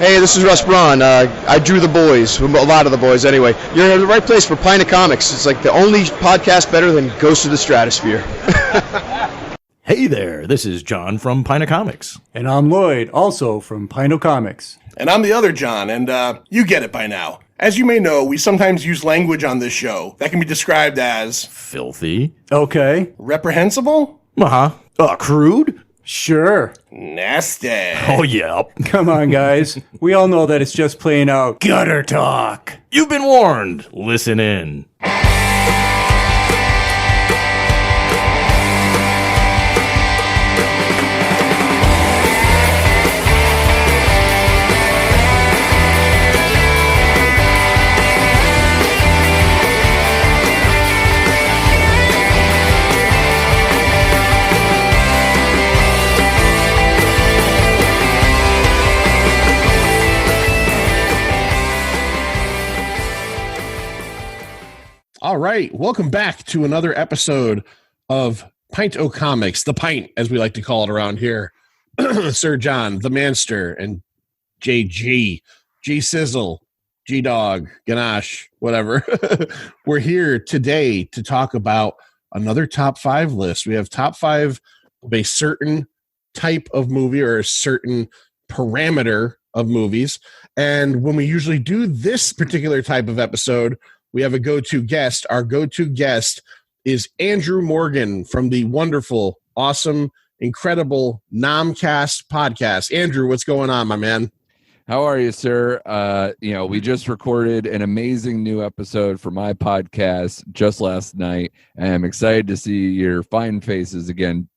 Hey, this is Russ Braun. I drew the boys, a lot of the boys anyway. You're in the right place for Pint of Comics. It's like the only podcast better than Ghost of the Stratosphere. Hey there, this is John from Pint of Comics. And I'm Lloyd, also from Pint of Comics. And I'm the other John, and you get it by now. As you may know, we sometimes use language on this show that can be described as... Filthy. Okay. Reprehensible? Crude? Sure. Nasty. Oh, yeah. Come on, guys. We all know that it's just plain out gutter talk. You've been warned. Listen in. All right, welcome back to another episode of Pint O Comics, the Pint, as we like to call it around here. Sir Jon, the Manster, and JG, G Sizzle, G Dog, Ganache, whatever. We're here today to talk about another top 5 list. We have top 5 of a certain type of movie or a certain parameter of movies. And when we usually do this particular type of episode, we have a go-to guest. Our go-to guest is Andrew Morgan from the wonderful, awesome, incredible Nomcast podcast. Andrew, what's going on, my man? How are you, sir? We just recorded an amazing new episode for my podcast just last night, and I'm excited to see your fine faces again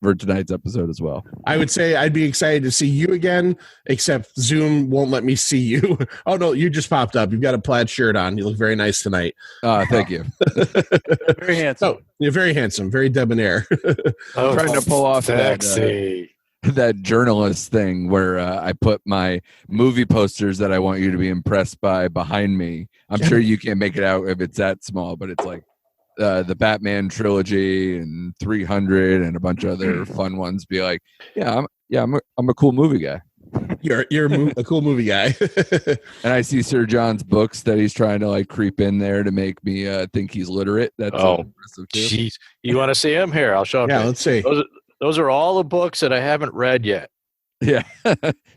for tonight's episode as well. I would say I'd be excited to see you again, except Zoom won't let me see you. Oh, no, you just popped up. You've got a plaid shirt on. You look very nice tonight. Thank you. Very handsome. Oh, you're very handsome, very debonair. I'm trying to pull off that journalist thing where I put my movie posters that I want you to be impressed by behind me. I'm sure you can't make it out if it's that small, but it's like the Batman trilogy and 300 and a bunch of other fun ones. Be like, I'm a cool movie guy. You're a cool movie guy. And I see Sir Jon's books that he's trying to like creep in there to make me think he's literate. That's impressive too. Jeez, you want to see him? Here, I'll show him. Yeah, let's see. Those are all the books that I haven't read yet. Yeah.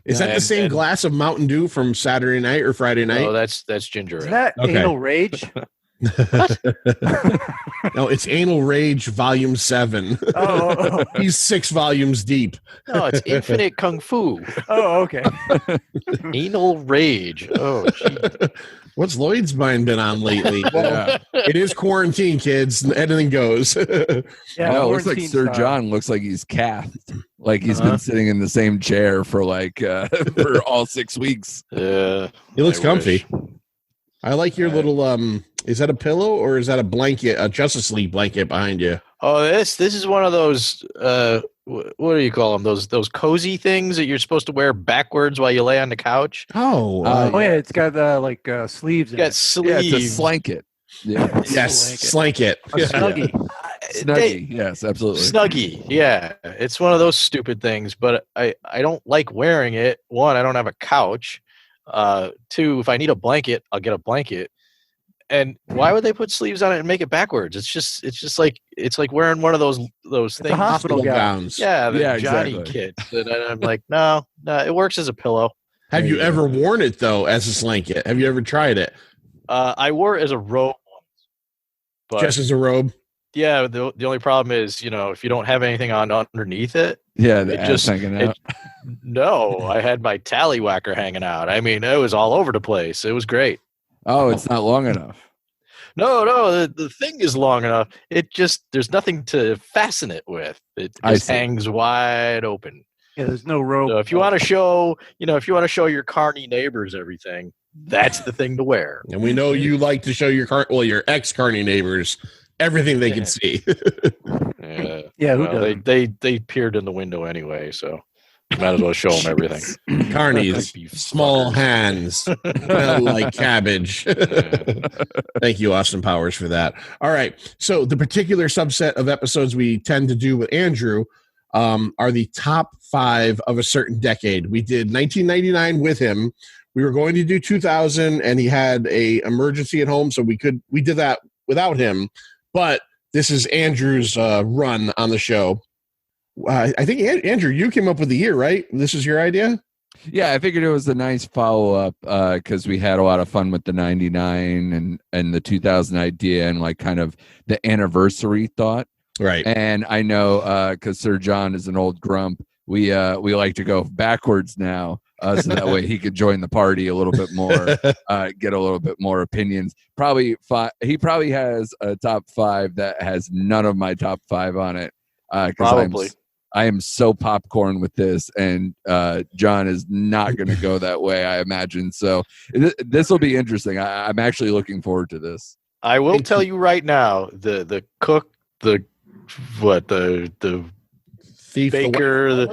Is that the same glass of Mountain Dew from Saturday night or Friday night? Oh, that's ginger ale. Is that Anal Rage? No, it's Anal Rage Volume 7. Oh. He's 6 volumes deep. No, it's Infinite Kung Fu. Oh, okay. Anal Rage. Oh, gee. What's Lloyd's mind been on lately? Well, it is quarantine, kids. Anything goes. Yeah, it looks like Sir Jon looks like he's cathed. Like he's been sitting in the same chair for for all 6 weeks. Yeah, he looks comfy. I like your little is that a pillow or is that a blanket, a Justice League blanket behind you? Oh, this is one of those what do you call them? Those cozy things that you're supposed to wear backwards while you lay on the couch. Oh, yeah, it's got sleeves. You got sleeves. Yeah, it's a slanket. Yeah. Yes, slanket. Snuggie. Snuggie. Yes, absolutely. Snuggie. Yeah, it's one of those stupid things. But I don't like wearing it. One, I don't have a couch. 2, if I need a blanket, I'll get a blanket. And why would they put sleeves on it and make it backwards? It's just like wearing one of those things. Hospital gowns. Yeah, the Johnny exactly. kit. And I'm like, no, it works as a pillow. Have you ever worn it though as a blanket? Have you ever tried it? I wore it as a robe once. But Just as a robe? yeah, the only problem is, if you don't have anything on underneath it. Yeah, the ass hanging out. No, I had my tallywhacker hanging out. I mean, it was all over the place. It was great. Oh, it's not long enough. No, the thing is long enough. There's nothing to fasten it with. It just hangs wide open. Yeah, there's no rope. So if you want to show, your carny neighbors everything, that's the thing to wear. And we know you like to show your ex-carny neighbors everything they can see. Yeah, who doesn't? They peered in the window anyway, so might as well show them everything. Carnies, small hands, smell like cabbage. Thank you, Austin Powers, for that. All right, so the particular subset of episodes we tend to do with Andrew are the top 5 of a certain decade. We did 1999 with him. We were going to do 2000, and he had a emergency at home, so we did that without him. But this is Andrew's run on the show. I think Andrew, you came up with the year, right? This is your idea. Yeah, I figured it was a nice follow-up because we had a lot of fun with the 99 and the 2000 idea and like kind of the anniversary thought. Right. And I know because Sir Jon is an old grump, we like to go backwards now so that way he could join the party a little bit more, get a little bit more opinions. He probably has a top 5 that has none of my top 5 on it. Probably. I am so popcorn with this, and John is not going to go that way, I imagine. So this will be interesting. I'm actually looking forward to this. I will tell you right now, the cook, the Thief, baker,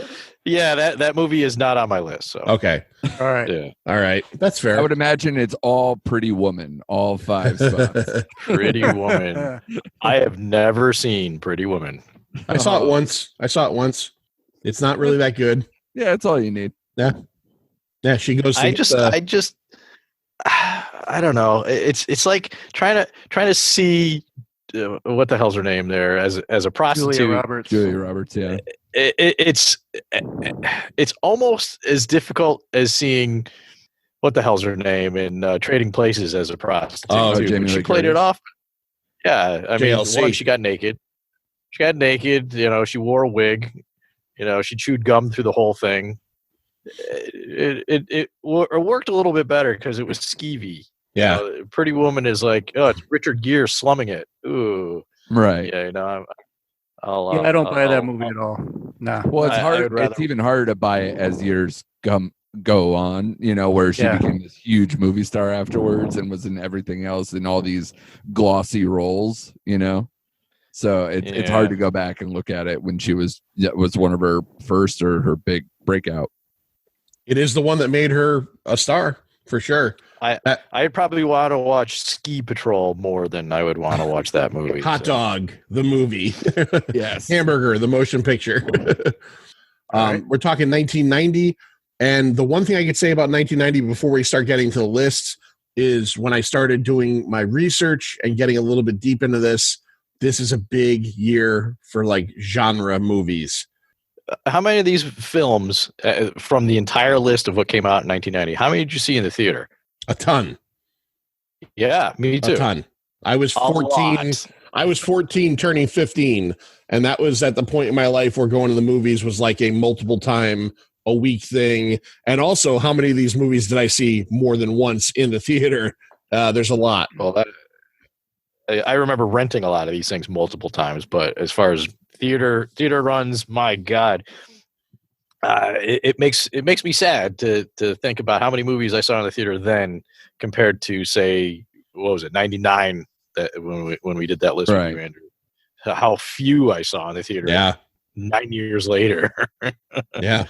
that movie is not on my list. So okay, All right. Yeah, all right, that's fair. I would imagine it's all Pretty Woman, all 5 spots. Pretty Woman. I have never seen Pretty Woman. I saw it once. It's not really that good. Yeah, that's all you need. Yeah, she goes. I don't know. It's like trying to see what the hell's her name there as a prostitute. Julia Roberts. Yeah. It's almost as difficult as seeing what the hell's her name in Trading Places as a prostitute. Oh, Jamie she Lee played Curtis. it off. Yeah, I mean, JLC. one, she got naked. She wore a wig. She chewed gum through the whole thing. It worked a little bit better because it was skeevy. Yeah, Pretty Woman is like, oh, it's Richard Gere slumming it. Ooh, Right. yeah, I don't buy that movie at all. Nah. Well, it's I hard. would rather- It's even harder to buy it as years go on. Where she became this huge movie star afterwards and was in everything else in all these glossy roles. So it's hard to go back and look at it when she was one of her first or her big breakout. it is the one that made her a star for sure. I'd probably want to watch Ski Patrol more than I would want to watch that movie. Hot Dog, the movie. Yes. Hamburger, the motion picture. We're talking 1990. And the one thing I could say about 1990 before we start getting to the lists is when I started doing my research and getting a little bit deep into this is a big year for like genre movies. How many of these films from the entire list of what came out in 1990, how many did you see in the theater? A ton. Yeah, me too. A ton. I was A 14. lot. I was 14 turning 15. And that was at the point in my life where going to the movies was like a multiple time a week thing. And also, how many of these movies did I see more than once in the theater? There's a lot. Well, I remember renting a lot of these things multiple times, but as far as theater runs, my God, it makes me sad to think about how many movies I saw in the theater then compared to, say, what was it, 99 that when we did that list with you, Andrew. How few I saw in the theater. Yeah. 9 years later. Yeah.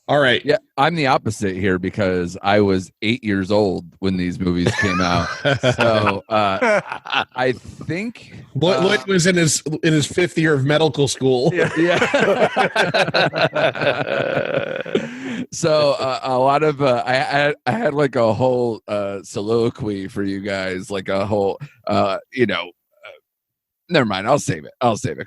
All right. Yeah, I'm the opposite here because I was 8 years old when these movies came out. So I think Lloyd was in his fifth year of medical school. Yeah. So a lot of I had like a whole soliloquy for you guys, like a whole never mind. I'll save it.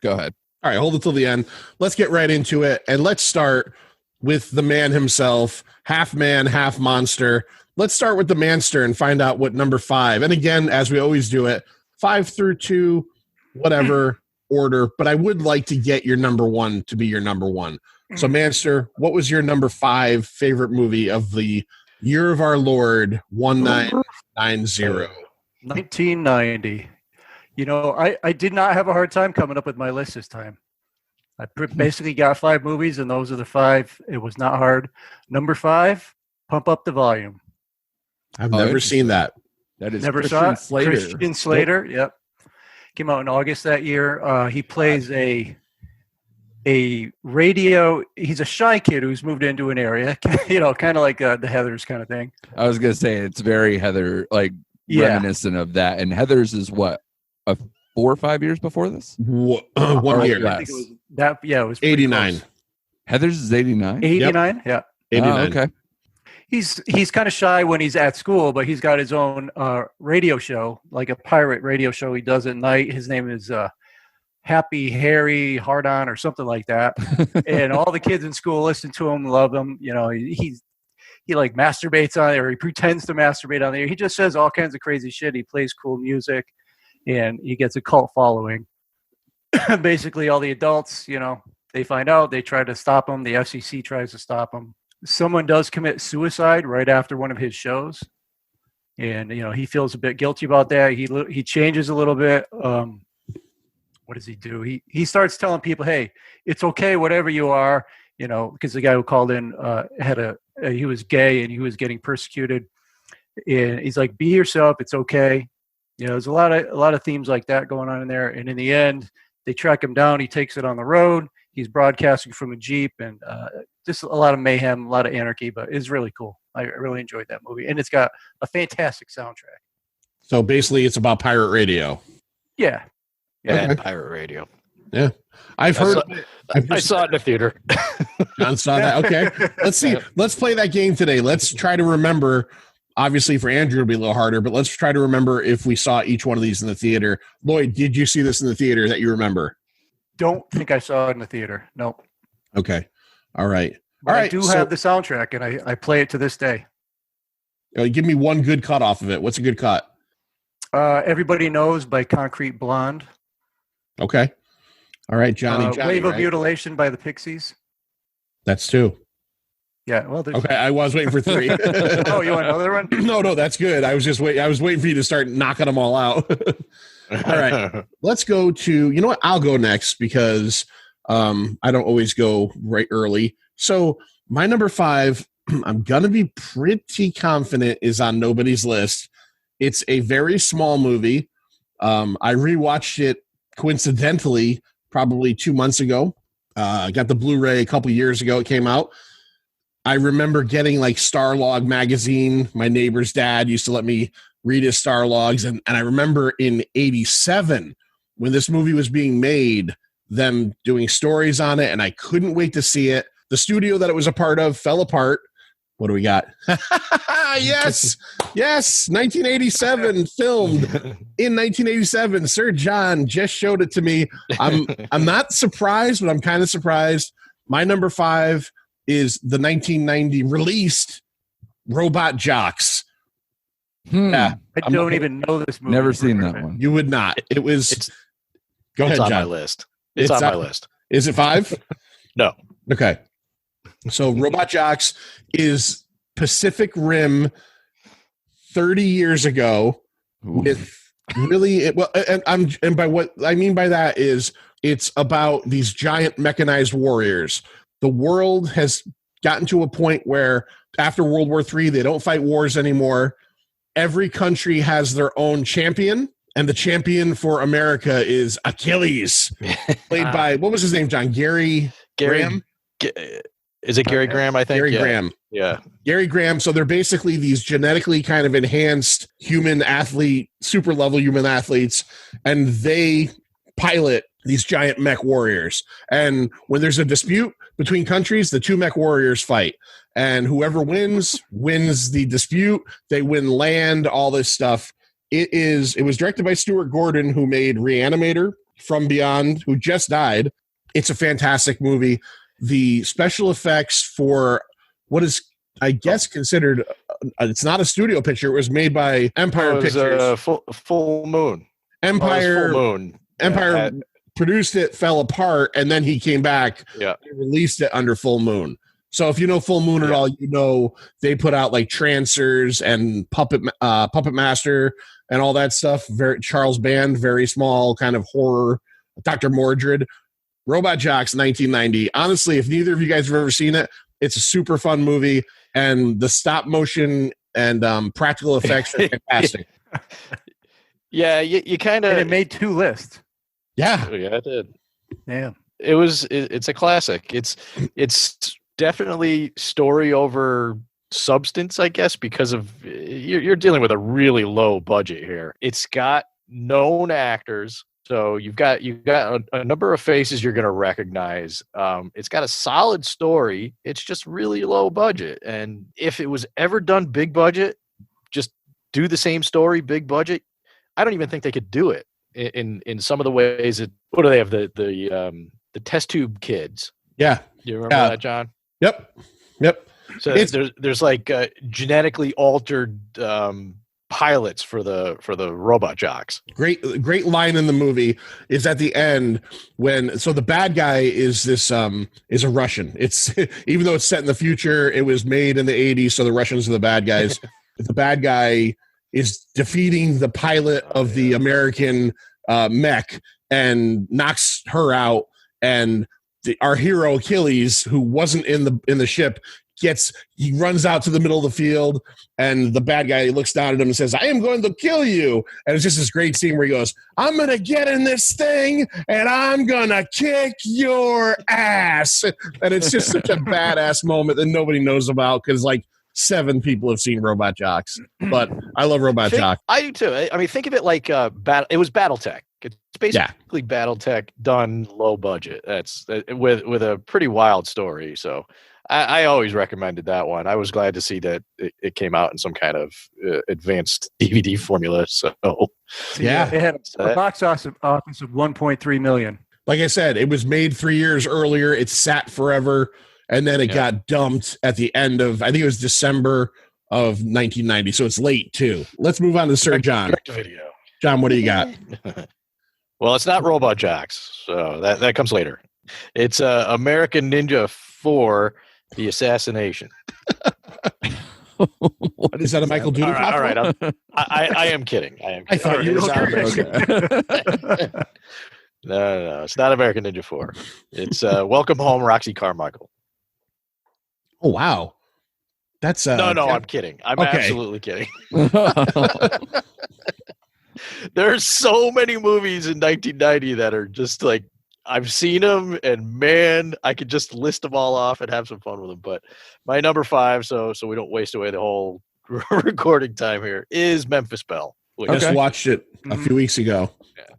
Go ahead. All right, hold it till the end. Let's get right into it, and let's start with the man himself, half man, half monster. Let's start with the manster and find out what number 5. And again, as we always do it, 5 through 2, whatever order. But I would like to get your number 1 to be your number 1. So, Manster, what was your number 5 favorite movie of the year of our Lord 1990? 1990. I did not have a hard time coming up with my list this time. I basically got 5 movies, and those are the 5. It was not hard. Number 5, Pump Up the Volume. I've never seen that. That is Never Christian saw it. Slater. Christian Slater. Yep. Came out in August that year. He plays a radio. He's a shy kid who's moved into an area, kind of like the Heathers kind of thing. I was gonna say it's very Heather, like reminiscent of that. And Heathers is what, 4 or 5 years before this? 1 year. I think it was It was pretty 89. close. Heather's is 89. 89. Yeah. 89. Oh, okay. He's kind of shy when he's at school, but he's got his own radio show, like a pirate radio show he does at night. His name is Happy Harry Hard On or something like that. And all the kids in school listen to him, love him. You know, he like masturbates on it, or he pretends to masturbate on there. He just says all kinds of crazy shit. He plays cool music, and he gets a cult following. Basically, all the adults, you know, they find out, they try to stop him. The FCC tries to stop him. Someone does commit suicide right after one of his shows, and you know he feels a bit guilty about that. He changes a little bit. What does he do? He starts telling people, "Hey, it's okay, whatever you are." You know, because the guy who called in he was gay and he was getting persecuted, and he's like, "Be yourself. It's okay." You know, there's a lot of themes like that going on in there, and in the end, they track him down. He takes it on the road. He's broadcasting from a Jeep, and just a lot of mayhem, a lot of anarchy, but it's really cool. I really enjoyed that movie, and it's got a fantastic soundtrack. So basically, it's about pirate radio. Yeah. And pirate radio. Yeah, I saw it in the theater. John saw that. Okay, let's see. Let's play that game today. Let's try to remember. Obviously, for Andrew, it'll be a little harder, but let's try to remember if we saw each one of these in the theater. Lloyd, did you see this in the theater that you remember? Don't think I saw it in the theater. Nope. Okay. All right. But I do have the soundtrack, and I play it to this day. Give me one good cut off of it. What's a good cut? Everybody Knows by Concrete Blonde. Okay. All right, Johnny, Wave of right? Mutilation by the Pixies. That's two. Yeah, well, okay. I was waiting for three. Oh, you want another one? No, that's good. I was just waiting. I was waiting for you to start knocking them all out. All right, let's go to. You know what? I'll go next because I don't always go right early. So my number 5, I'm gonna be pretty confident is on nobody's list. It's a very small movie. I rewatched it coincidentally probably 2 months ago. I got the Blu-ray a couple years ago. It came out. I remember getting like Starlog magazine. My neighbor's dad used to let me read his Starlogs. And I remember in 87, when this movie was being made, them doing stories on it, and I couldn't wait to see it. The studio that it was a part of fell apart. What do we got? Yes. 1987, filmed in 1987. Sir Jon just showed it to me. I'm not surprised, but I'm kind of surprised. My number 5 is the 1990 released Robot Jocks. Yeah, I don't even know this movie. Never seen that one. You would not. It was. Go ahead, It's on John. my list. It's on my list. Is it 5? No. Okay. So Robot Jocks is Pacific Rim 30 years ago. With really, and by what I mean by that is it's about these giant mechanized warriors. The world has gotten to a point where after World War III, they don't fight wars anymore. Every country has their own champion, and the champion for America is Achilles, played by, what was his name, John? Gary Graham? Is it Gary Graham, I think? Gary Graham. Yeah. Gary Graham. So they're basically these genetically kind of enhanced human athlete, super level human athletes, and they pilot these giant mech warriors. And when there's a dispute between countries, the 2 mech warriors fight. And whoever wins the dispute. They win land, all this stuff. It was directed by Stuart Gordon, who made Reanimator, From Beyond, who just died. It's a fantastic movie. The special effects for what is, I guess, considered, it's not a studio picture. It was made by Empire Pictures. Full Moon. Empire Full Moon. Empire produced it, fell apart, and then he came back and released it under Full Moon. So if you know Full Moon at all, you know they put out like Trancers and Puppet Master and all that stuff. Charles Band, very small kind of horror. Dr. Mordred. Robot Jocks, 1990. Honestly, if neither of you guys have ever seen it, it's a super fun movie, and the stop motion and practical effects are fantastic. Yeah, you kind of. It made 2 lists. Yeah, it did. Yeah, it's a classic. It's definitely story over substance, I guess, because of you're dealing with a really low budget here. It's got known actors So you've got a number of faces you're going to recognize. It's got a solid story. It's just really low budget. And if it was ever done big budget, just do the same story, big budget. I don't even think they could do it in some of the ways. What do they have? The test tube kids. Yeah. Do you remember that, John? Yep. So there's like genetically altered pilots for the robot jocks. Great line in the movie is at the end so the bad guy is a Russian. It's even though it's set in the future, it was made in the 80s, so the Russians are the bad guys. The bad guy is defeating the pilot of the American mech and knocks her out, and our hero Achilles, who wasn't in the ship, he runs out to the middle of the field, and the bad guy looks down at him and says, "I am going to kill you." And it's just this great scene where he goes, "I'm going to get in this thing and I'm going to kick your ass." And it's just such a badass moment that nobody knows about because like 7 people have seen Robot Jocks. But I love Robot Jock. I do too. I mean, think of it like it was BattleTech. It's basically BattleTech done low budget. That's with a pretty wild story. So I always recommended that one. I was glad to see that it came out in some kind of advanced DVD formula. So yeah, it had a box office of 1.3 million. Like I said, it was made 3 years earlier. It sat forever, and then it got dumped at the end of, I think it was December of 1990. So it's late too. Let's move on to Sir Jon. Video. John, what do you got? Well, it's not Robot Jocks, so that comes later. It's American Ninja 4. The Assassination. What is that, a Michael Dudikoff? All right. I am kidding. I thought you were okay. No, it's not American Ninja 4. It's Welcome Home, Roxy Carmichael. Oh wow, that's no. I'm kidding. I'm absolutely kidding. There's so many movies in 1990 that are just like, I've seen them, and man, I could just list them all off and have some fun with them. But my number 5, so we don't waste away the whole recording time here, is Memphis Belle. I just watched it a few weeks ago.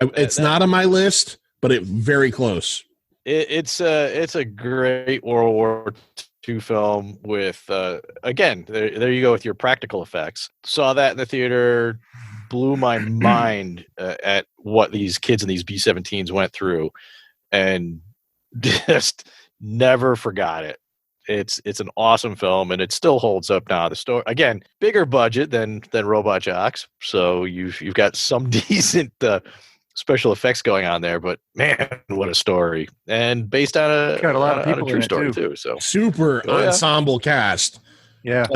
Yeah, it's not on my list, but it's very close. It's a great World War II film with again, there you go with your practical effects. Saw that in the theater, blew my mind at what these kids in these B-17s went through. And just never forgot it. It's an awesome film, and it still holds up now. The story, again, bigger budget than Robot Jocks, so you've got some decent special effects going on there. But man, what a story! And based on a lot of people true story too. So super ensemble cast. Yeah,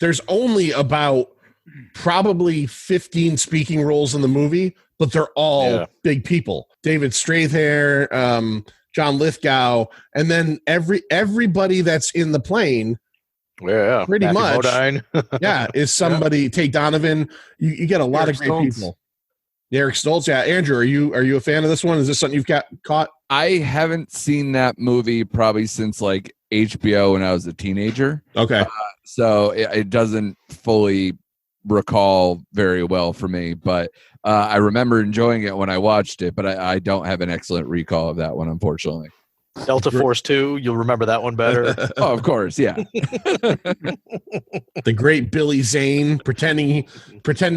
There's only about probably 15 speaking roles in the movie, but they're all big people. David Strathair, John Lithgow, and then everybody that's in the plane, pretty Matthew much, Modine. Is somebody. Tate Donovan. You get a lot of great people. Eric Stoltz. Yeah, Andrew, are you a fan of this one? Is this something you've caught? I haven't seen that movie probably since like HBO when I was a teenager. Okay, so it doesn't fully recall very well for me, but I remember enjoying it when I watched it, but I don't have an excellent recall of that one, unfortunately. Delta Force 2, you'll remember that one better. Oh, of course, yeah. The great Billy Zane pretending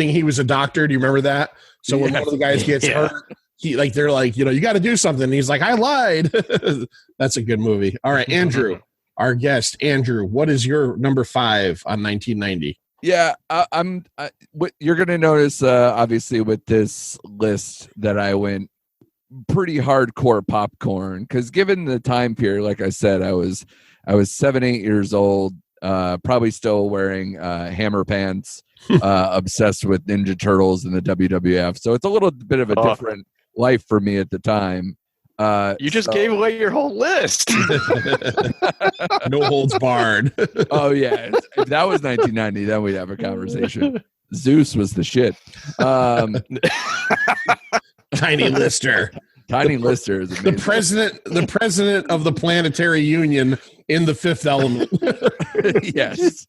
he was a doctor. Do you remember that? So when one of the guys gets hurt, they're like, you got to do something. And he's like, I lied. That's a good movie. All right, Andrew, our guest. Andrew, what is your number 5 on 1990? Yeah, what you're going to notice, obviously, with this list that I went pretty hardcore popcorn, because given the time period, like I said, I was 7-8 years old, probably still wearing hammer pants, obsessed with Ninja Turtles and the WWF. So it's a little bit of a different life for me at the time. You just gave away your whole list. No holds barred. Oh yeah, if that was 1990, then we'd have a conversation. Zeus was the shit. Tiny Lister. Tiny Lister is amazing. The president of the Planetary Union in The Fifth Element. Yes.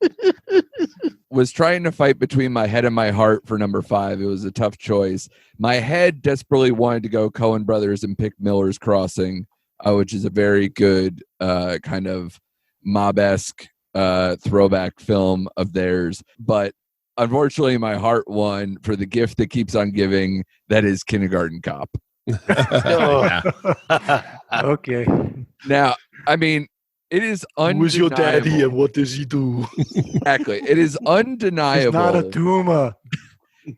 was trying to fight between my head and my heart for number 5. It was a tough choice. My head desperately wanted to go Coen Brothers and pick Miller's Crossing, which is a very good kind of mob-esque throwback film of theirs. But unfortunately, my heart won for the gift that keeps on giving. That is Kindergarten Cop. Okay. Now, I mean, it is undeniable. Who's your daddy and what does he do? Exactly. It is undeniable. He's not a tumor.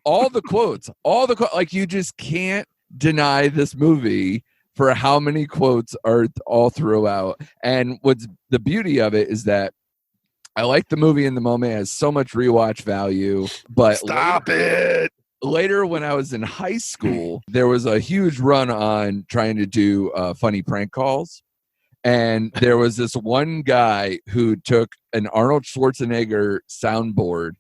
All the quotes, like you just can't deny this movie for how many quotes are all throughout. And what's the beauty of it is that I like the movie in the moment. It has so much rewatch value, but Stop it. Later, when I was in high school, there was a huge run on trying to do funny prank calls. And there was this one guy who took an Arnold Schwarzenegger soundboard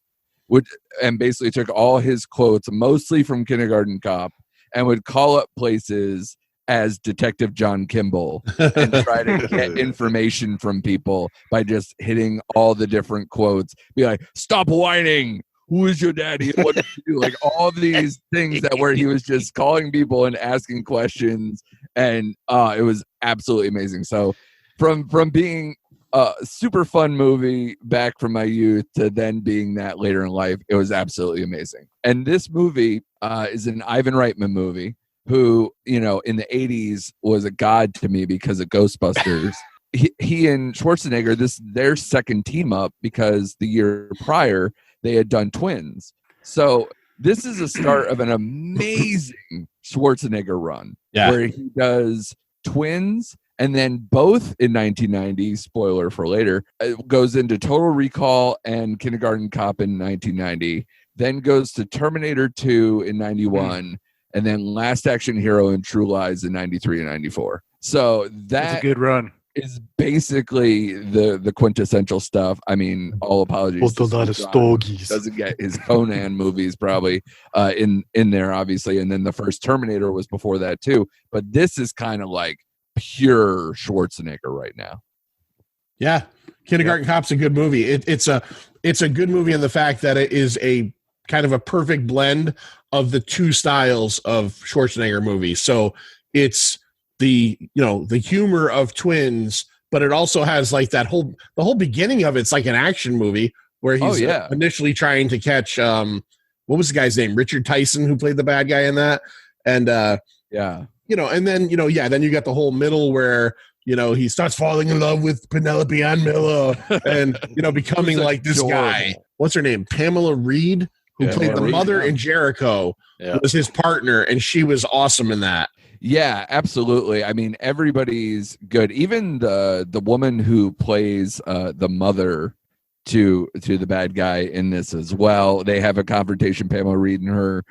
and basically took all his quotes, mostly from Kindergarten Cop, and would call up places as Detective John Kimball and try to get information from people by just hitting all the different quotes. Be like, stop whining. Who is your daddy? What did you do? Like all these things that where he was just calling people and asking questions. And it was absolutely amazing. So from being a super fun movie back from my youth to then being that later in life, it was absolutely amazing. And this movie is an Ivan Reitman movie who, you know, in the 80s was a god to me because of Ghostbusters. He and Schwarzenegger, their second team up because the year prior they had done Twins. So this is a start of an amazing Schwarzenegger run where he does Twins and then both in 1990, spoiler for later, goes into Total Recall and Kindergarten Cop in 1990, then goes to Terminator 2 in 91, and then Last Action Hero and True Lies in 93 and 94. So that's a good run. Is basically the quintessential stuff. I mean, all apologies. Doesn't get his Conan movies probably in there, obviously, and then the first Terminator was before that too. But this is kind of like pure Schwarzenegger right now. Yeah, Kindergarten Cop's a good movie. It's a good movie in the fact that it is a kind of a perfect blend of the two styles of Schwarzenegger movies. So it's the humor of Twins, but it also has like the whole beginning of it's like an action movie where he's initially trying to catch what was the guy's name? Richard Tyson, who played the bad guy in that. And and then then you got the whole middle where he starts falling in love with Penelope Ann Miller and becoming like this guy. What's her name? Pamela Reed, who played the mother in Jericho, was his partner, and she was awesome in that. Yeah, absolutely. I mean, everybody's good. Even the woman who plays the mother to the bad guy in this as well. They have a confrontation, Pamela Reed and her,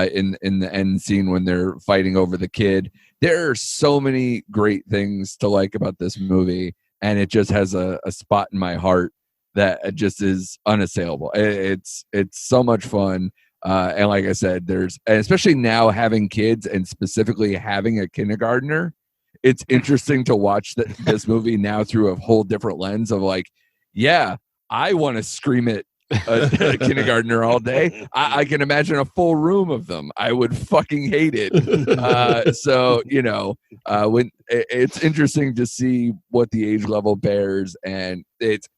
in the end scene when they're fighting over the kid. There are so many great things to like about this movie, and it just has a spot in my heart that just is unassailable. It's so much fun. And like I said, and especially now having kids and specifically having a kindergartner, it's interesting to watch this movie now through a whole different lens of like, yeah, I want to scream at a kindergartner all day. I can imagine a full room of them. I would fucking hate it. When it's interesting to see what the age level bears, and it's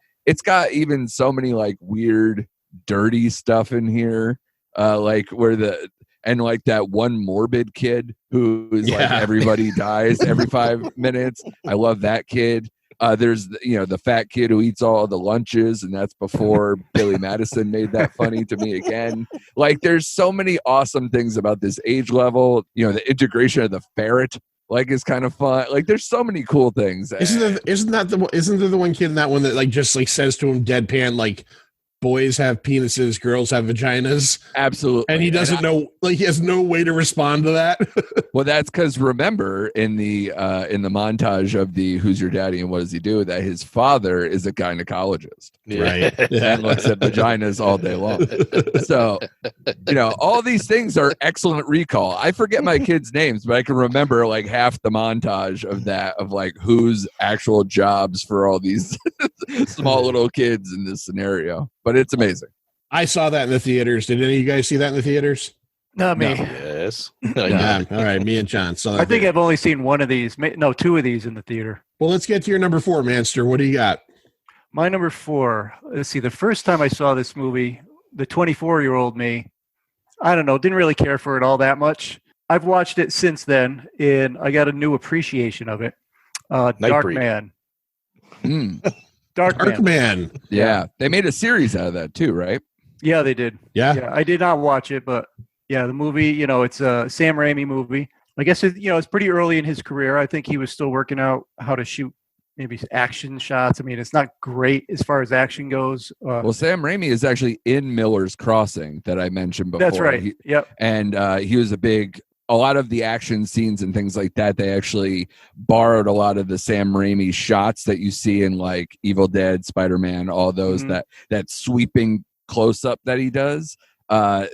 got even so many like weird, dirty stuff in here. Like where that one morbid kid who is like everybody dies every 5 minutes. I love that kid. There's the fat kid who eats all the lunches, and that's before Billy Madison made that funny to me again. Like there's so many awesome things about this age level. The integration of the ferret is kind of fun. Like there's so many cool things. Isn't there the one kid in that one that like just like says to him deadpan like, boys have penises, girls have vaginas. Absolutely. And he doesn't know, he has no way to respond to that. Well, that's because remember in the montage of the Who's Your Daddy and What Does He Do, that his father is a gynecologist. Right. And looks at vaginas all day long. So, all these things are excellent recall. I forget my kids' names, but I can remember like half the montage of that, of like whose actual jobs for all these small little kids in this scenario. But it's amazing. I saw that in the theaters. Did any of you guys see that in the theaters? Not me. Yes. Yeah. All right. Me and John saw that. I think I've only seen one of these. No, two of these in the theater. Well, let's get to your number 4, Manster. What do you got? My number 4. Let's see. The first time I saw this movie, the 24-year-old me, I don't know, didn't really care for it all that much. I've watched it since then, and I got a new appreciation of it. Dark Breed. Man. Dark Man. Yeah, they made a series out of that too, right? Yeah, they did. Yeah. I did not watch it, but yeah, the movie, it's a Sam Raimi movie. I guess it's pretty early in his career. I think he was still working out how to shoot maybe action shots. I mean, it's not great as far as action goes. Well, Sam Raimi is actually in Miller's Crossing that I mentioned before. That's right. Yep. And he was a lot of the action scenes and things like that, they actually borrowed a lot of the Sam Raimi shots that you see in like Evil Dead, Spider-Man, all those, that sweeping close-up that he does.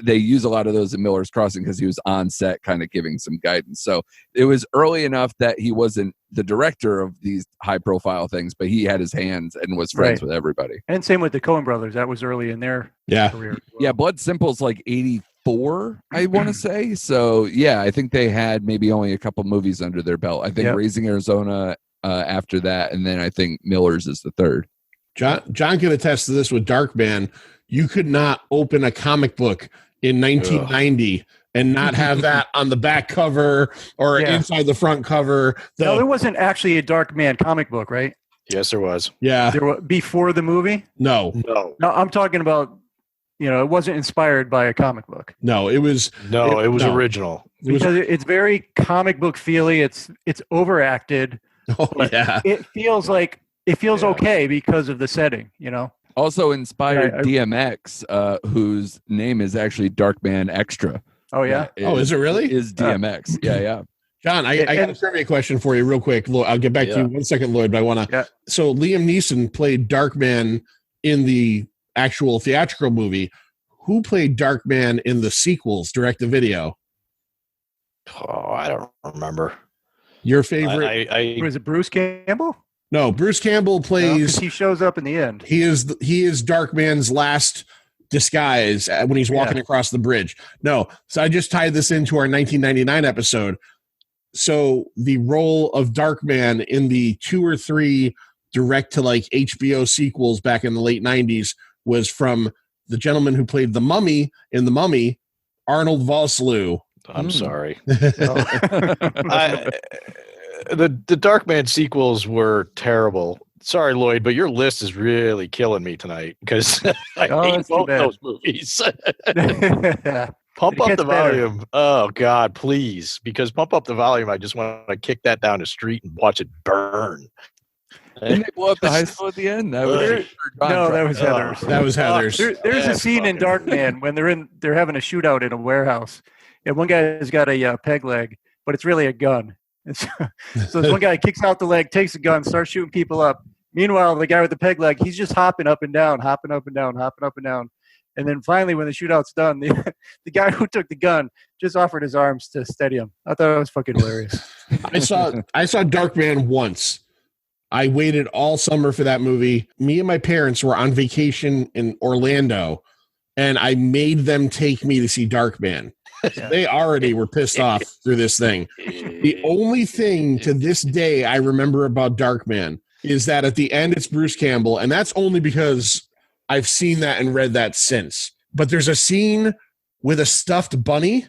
They use a lot of those in Miller's Crossing because he was on set kind of giving some guidance. So it was early enough that he wasn't the director of these high-profile things, but he had his hands and was friends with everybody. And same with the Coen brothers. That was early in their career. Yeah, Blood Simple's like 84, I want to say. So, yeah, I think they had maybe only a couple movies under their belt. I think Raising Arizona after that, and then I think Miller's is the third. John can attest to this with Dark Man. You could not open a comic book in 1990 and not have that on the back cover or inside the front cover. No, there wasn't actually a Dark Man comic book, right? Yes, there was. Yeah. Before the movie? No, I'm talking about, it wasn't inspired by a comic book. No, it was. No, it was original. Because it's very comic book feely. It's overacted. Oh, yeah. It feels okay because of the setting, Also inspired DMX, whose name is actually Darkman Extra. Oh, yeah? Is it really? Is DMX. Yeah. John, I got a trivia question for you real quick. I'll get back to you 1 second, Lloyd, but I want to. Yeah. So Liam Neeson played Darkman in the actual theatrical movie. Who played Darkman in the sequels, direct-to-video? Oh, I don't remember. Your favorite? Was it Bruce Campbell? No, Bruce Campbell plays. He shows up in the end. He is Darkman's last disguise when he's walking across the bridge. No, so I just tied this into our 1999 episode. So the role of Darkman in the 2 or 3 direct to like HBO sequels back in the late 90s was from the gentleman who played the Mummy in The Mummy, Arnold Vosloo. I'm sorry. The Darkman sequels were terrible. Sorry, Lloyd, but your list is really killing me tonight because I hate both those movies. Pump Up the Volume. Oh, God, please. Because Pump Up the Volume, I just want to kick that down the street and watch it burn. Didn't they blow up the high school at the end? That was Heather's. That was Heather's. There's a scene in Darkman when they're having a shootout in a warehouse. And one guy's got a peg leg, but it's really a gun. And so this one guy kicks out the leg, takes a gun, starts shooting people up. Meanwhile, the guy with the peg leg, he's just hopping up and down. And then finally, when the shootout's done, the guy who took the gun just offered his arms to steady him. I thought it was fucking hilarious. I saw Darkman once. I waited all summer for that movie. Me and my parents were on vacation in Orlando, and I made them take me to see Darkman. They already were pissed off through this thing. The only thing to this day I remember about Darkman is that at the end it's Bruce Campbell, and that's only because I've seen that and read that since. But there's a scene with a stuffed bunny.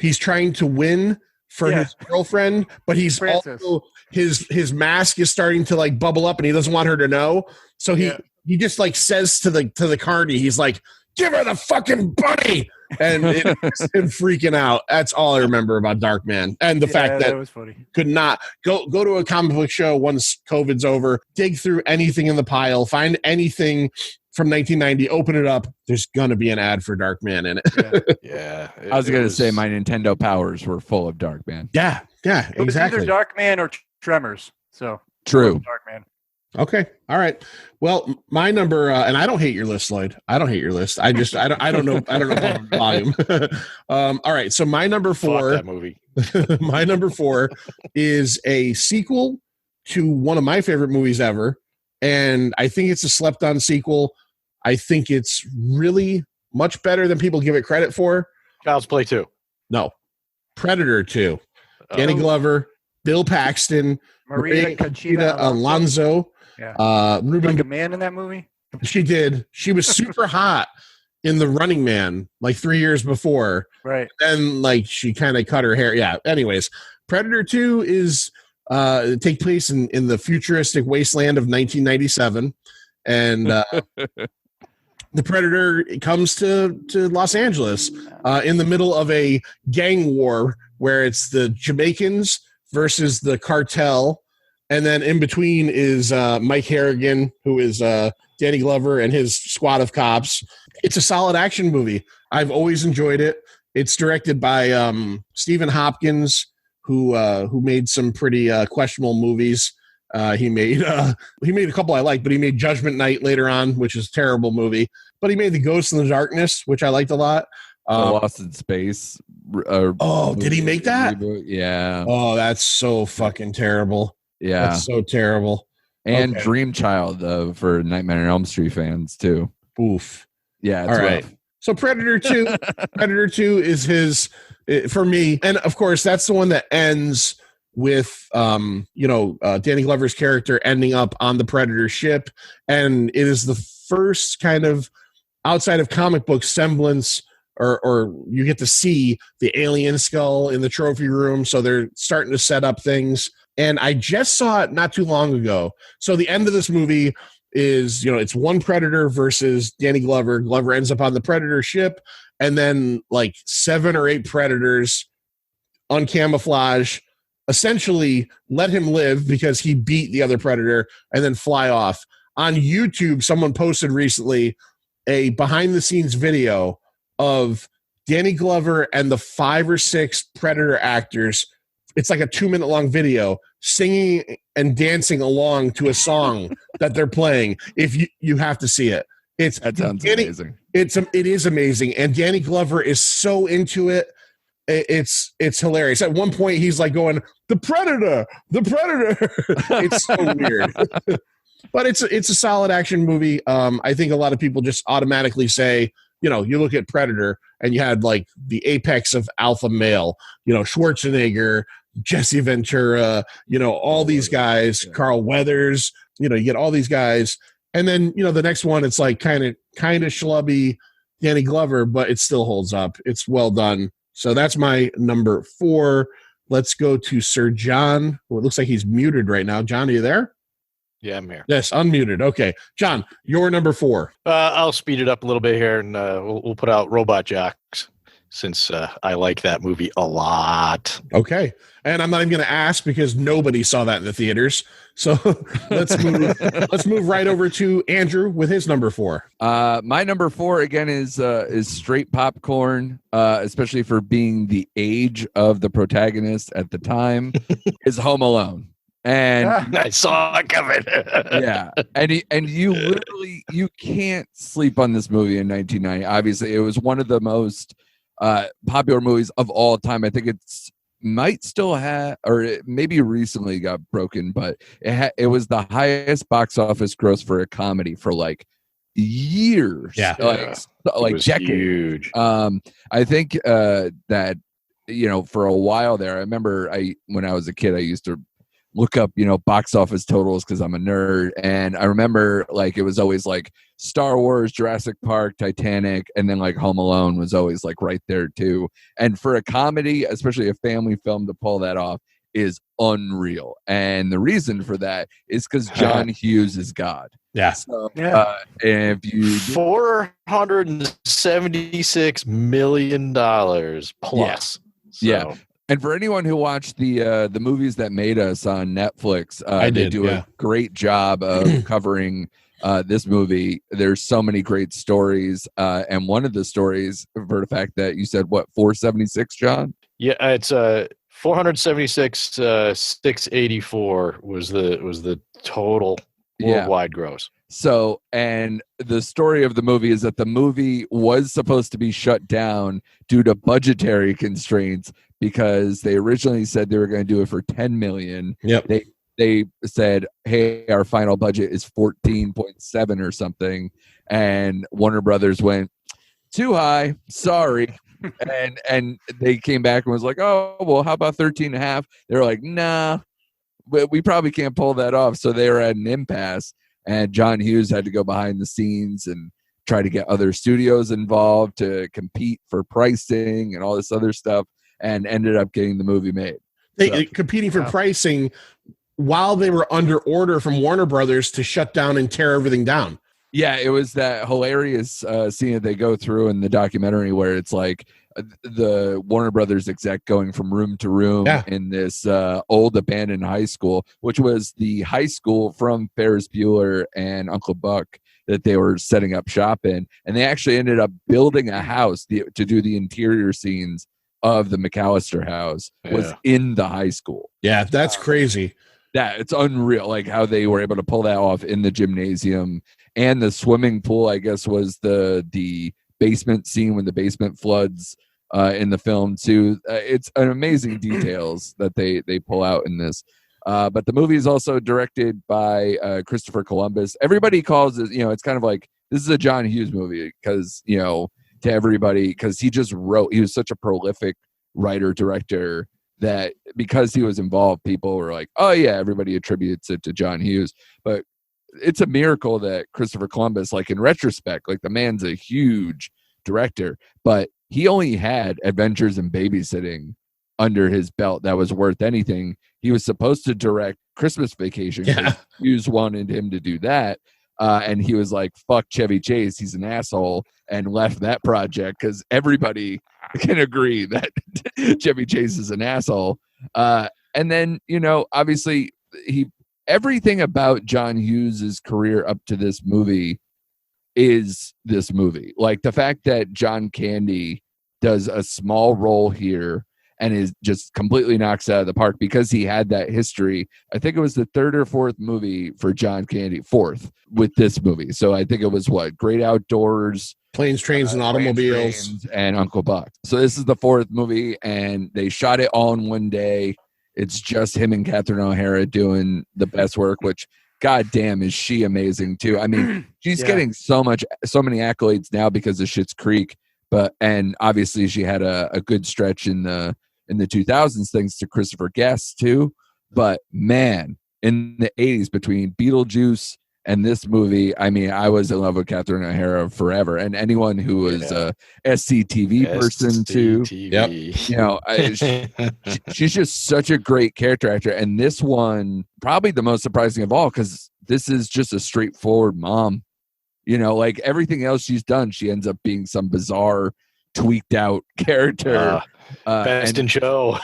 He's trying to win for his girlfriend, but he's Francis. also his mask is starting to like bubble up, and he doesn't want her to know. So he just like says to the carny, he's like, "Give her the fucking bunny." And it's him freaking out. That's all I remember about Darkman, and the fact that was funny. Could not go to a comic book show once COVID's over, dig through anything in the pile, find anything from 1990, open it up. There's gonna be an ad for Darkman in it. I was gonna say my Nintendo powers were full of Darkman. Yeah, It was exactly. either Darkman or Tremors. So true. Darkman. Okay. All right. Well, my number, and I don't hate your list, Lloyd. I don't hate your list. I don't know volume. All right. So my number 4, Fuck that movie. my number 4 is a sequel to one of my favorite movies ever. And I think it's a slept on sequel. I think it's really much better than people give it credit for. Child's Play 2. No. Predator 2. Danny Oh. Glover, Bill Paxton, Maria Conchita Alonso. Yeah. Ruben, Like a man in that movie? she did. She was super hot in The Running Man like 3 years before. Right. Then like she kind of cut her hair. Yeah. Anyways, Predator 2 is take place in the futuristic wasteland of 1997. And the Predator comes to Los Angeles in the middle of a gang war where it's the Jamaicans versus the cartel. And then in between is Mike Harrigan, who is Danny Glover and his squad of cops. It's a solid action movie. I've always enjoyed it. It's directed by Stephen Hopkins, who made some pretty questionable movies. He made a couple I liked, but he made Judgment Night later on, which is a terrible movie. But he made The Ghost in the Darkness, which I liked a lot. Lost in Space. Did he make that? Reboot? Yeah. Oh, that's so fucking terrible. Yeah. That's so terrible. And Okay. Dream Child for Nightmare on Elm Street fans too. Oof. Yeah. It's All right. rough. So Predator 2, Predator 2 is his for me, and of course that's the one that ends with Danny Glover's character ending up on the Predator ship, and it is the first kind of outside of comic book semblance, or you get to see the alien skull in the trophy room. So they're starting to set up things, and I just saw it not too long ago. So the end of this movie is, it's one Predator versus Danny Glover. Glover ends up on the Predator ship, and then like 7 or 8 Predators on camouflage essentially let him live because he beat the other Predator and then fly off. On YouTube, someone posted recently a behind-the-scenes video of Danny Glover and the 5 or 6 Predator actors. It's like a 2-minute long video singing and dancing along to a song that they're playing. If you have to see it. That sounds amazing. It is amazing. And Danny Glover is so into it. It's hilarious. At one point he's like going, the Predator. It's so weird. But it's a solid action movie. I think a lot of people just automatically say, you look at Predator and you had like the apex of alpha male, Schwarzenegger, Jesse Ventura, all these guys, Carl Weathers, you get all these guys. And then, the next one, it's like kind of schlubby Danny Glover, but it still holds up. It's well done. So that's my number 4. Let's go to Sir Jon. Well, it looks like he's muted right now. John, are you there? Yeah, I'm here. Yes, unmuted. Okay. John, your number 4. I'll speed it up a little bit here, and we'll put out Robot Jocks, since I like that movie a lot. Okay. And I'm not even going to ask because nobody saw that in the theaters. So let's move right over to Andrew with his number 4. My number 4 again is straight popcorn, especially for being the age of the protagonist at the time, is Home Alone. And I saw it coming. Yeah, and you can't sleep on this movie in 1990. Obviously, it was one of the most popular movies of all time. I think it's might still have, or it maybe recently got broken, but it was the highest box office gross for a comedy for like years. Yeah, like decades. Huge. I think that for a while there, I remember when I was a kid, I used to look up, box office totals because I'm a nerd. And I remember like it was always like Star Wars, Jurassic Park, Titanic, and then like Home Alone was always like right there too. And for a comedy, especially a family film, to pull that off is unreal. And the reason for that is because John Hughes is God. Yeah. So, Yeah. if you $476 million plus. Yeah. And for anyone who watched the movies that made us on Netflix, they do a great job of covering this movie. There's so many great stories, and one of the stories for the fact that you said 476, John? Yeah, it's 476 684 was the total worldwide gross. So, and the story of the movie is that the movie was supposed to be shut down due to budgetary constraints because they originally said they were going to do it for $10 million. Yep. they said, hey, our final budget is 14.7 or something. And Warner Brothers went, too high, sorry. and they came back and was like, oh, well, how about 13 and a half? They were like, nah, but we probably can't pull that off. So they were at an impasse, and John Hughes had to go behind the scenes and try to get other studios involved to compete for pricing and all this other stuff, and ended up getting the movie made. Competing for pricing while they were under order from Warner Brothers to shut down and tear everything down. Yeah, it was that hilarious scene that they go through in the documentary where it's like the Warner Brothers exec going from room to room in this old abandoned high school, which was the high school from Ferris Bueller and Uncle Buck that they were setting up shop in. And they actually ended up building a house to do the interior scenes of the McAllister house was in the high school. Yeah, that's crazy. Yeah, it's unreal, like how they were able to pull that off in the gymnasium. And the swimming pool, I guess, was the basement scene when the basement floods in the film too. It's an amazing details that they pull out in this. But the movie is also directed by Christopher Columbus. Everybody calls it, it's kind of like this is a John Hughes movie because, to everybody, because he just wrote. He was such a prolific writer director that because he was involved, people were like, oh yeah, everybody attributes it to John Hughes. But it's a miracle that Christopher Columbus, like in retrospect, like the man's a huge director, but he only had Adventures in Babysitting under his belt that was worth anything. He was supposed to direct Christmas Vacation. Hughes wanted him to do that. And he was like, fuck Chevy Chase, he's an asshole, and left that project because everybody can agree that Chevy Chase is an asshole. And then, obviously everything about John Hughes's career up to this movie is this movie. Like the fact that John Candy does a small role here and is just completely knocks out of the park because he had that history. I think it was the third or fourth movie for John Candy, fourth with this movie. So I think it was Great Outdoors, Planes, Trains, and Automobiles, and Uncle Buck. So this is the fourth movie, and they shot it all in one day. It's just him and Catherine O'Hara doing the best work, which goddamn is she amazing too. I mean, she's getting so many accolades now because of Schitt's Creek, and obviously she had a good stretch in the 2000s thanks to Christopher Guest too. But man, in the 80s between Beetlejuice and this movie, I mean, I was in love with Catherine O'Hara forever. And anyone who was a SCTV person too, she's just such a great character actor. And this one, probably the most surprising of all, because this is just a straightforward mom. Like everything else she's done, she ends up being some bizarre, tweaked out character. Best in Show.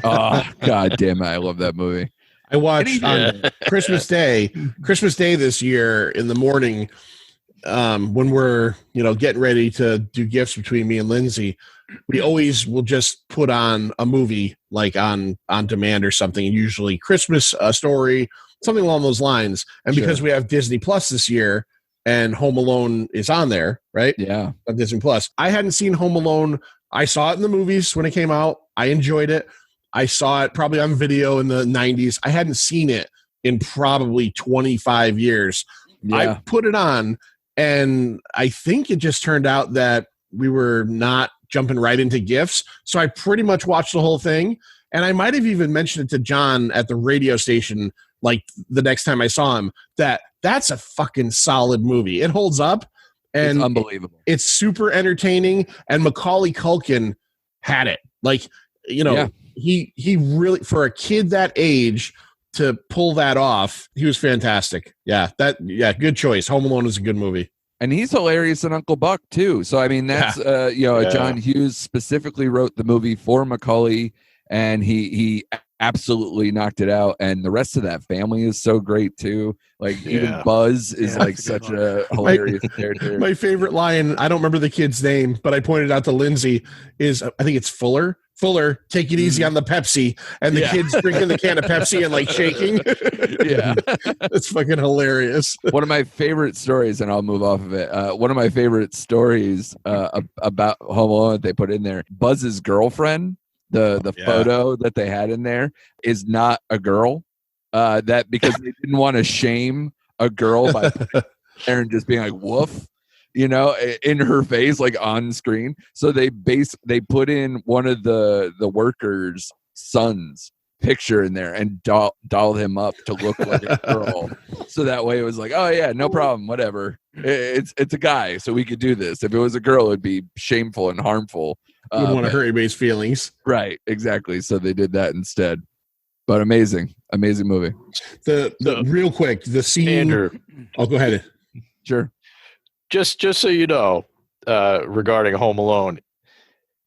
Oh, God damn it. I love that movie. I watched on Christmas Day this year in the morning when we're, getting ready to do gifts between me and Lindsay. We always will just put on a movie like on demand or something, usually Christmas Story, something along those lines. And because we have Disney Plus this year and Home Alone is on there, right? Yeah. On Disney Plus. I hadn't seen Home Alone. I saw it in the movies when it came out. I enjoyed it. I saw it probably on video in the 90s. I hadn't seen it in probably 25 years. Yeah. I put it on, and I think it just turned out that we were not jumping right into gifts. So I pretty much watched the whole thing. And I might have even mentioned it to John at the radio station, like the next time I saw him, that's a fucking solid movie. It holds up. And it's unbelievable. It's super entertaining. And Macaulay Culkin had it. Like, he really, for a kid that age to pull that off, he was fantastic. Good choice. Home Alone is a good movie. And he's hilarious in Uncle Buck too. So I mean, that's John Hughes specifically wrote the movie for Macaulay, and he absolutely knocked it out. And the rest of that family is so great too. Like even Buzz is like such a hilarious character. My favorite line, I don't remember the kid's name, but I pointed out to Lindsay, is I think it's Fuller. Fuller, take it easy on the Pepsi, and the kid's drinking the can of Pepsi and like shaking. It's fucking hilarious. One of my favorite stories, and I'll move off of it. One of my favorite stories about Home Alone that they put in there, Buzz's girlfriend, the photo that they had in there is not a girl. that because they didn't want to shame a girl by putting there and just being like woof, in her face, like on screen. So they put in one of the workers' sons picture in there and dolled him up to look like a girl. So that way it was like, oh yeah, no problem, whatever. It's a guy, so we could do this. If it was a girl, it'd be shameful and harmful. Wouldn't want to hurt anybody's feelings. Right, exactly. So they did that instead. But amazing movie. The real quick, the scene. Andrew. Oh, go ahead. Sure. Just so you know, regarding Home Alone,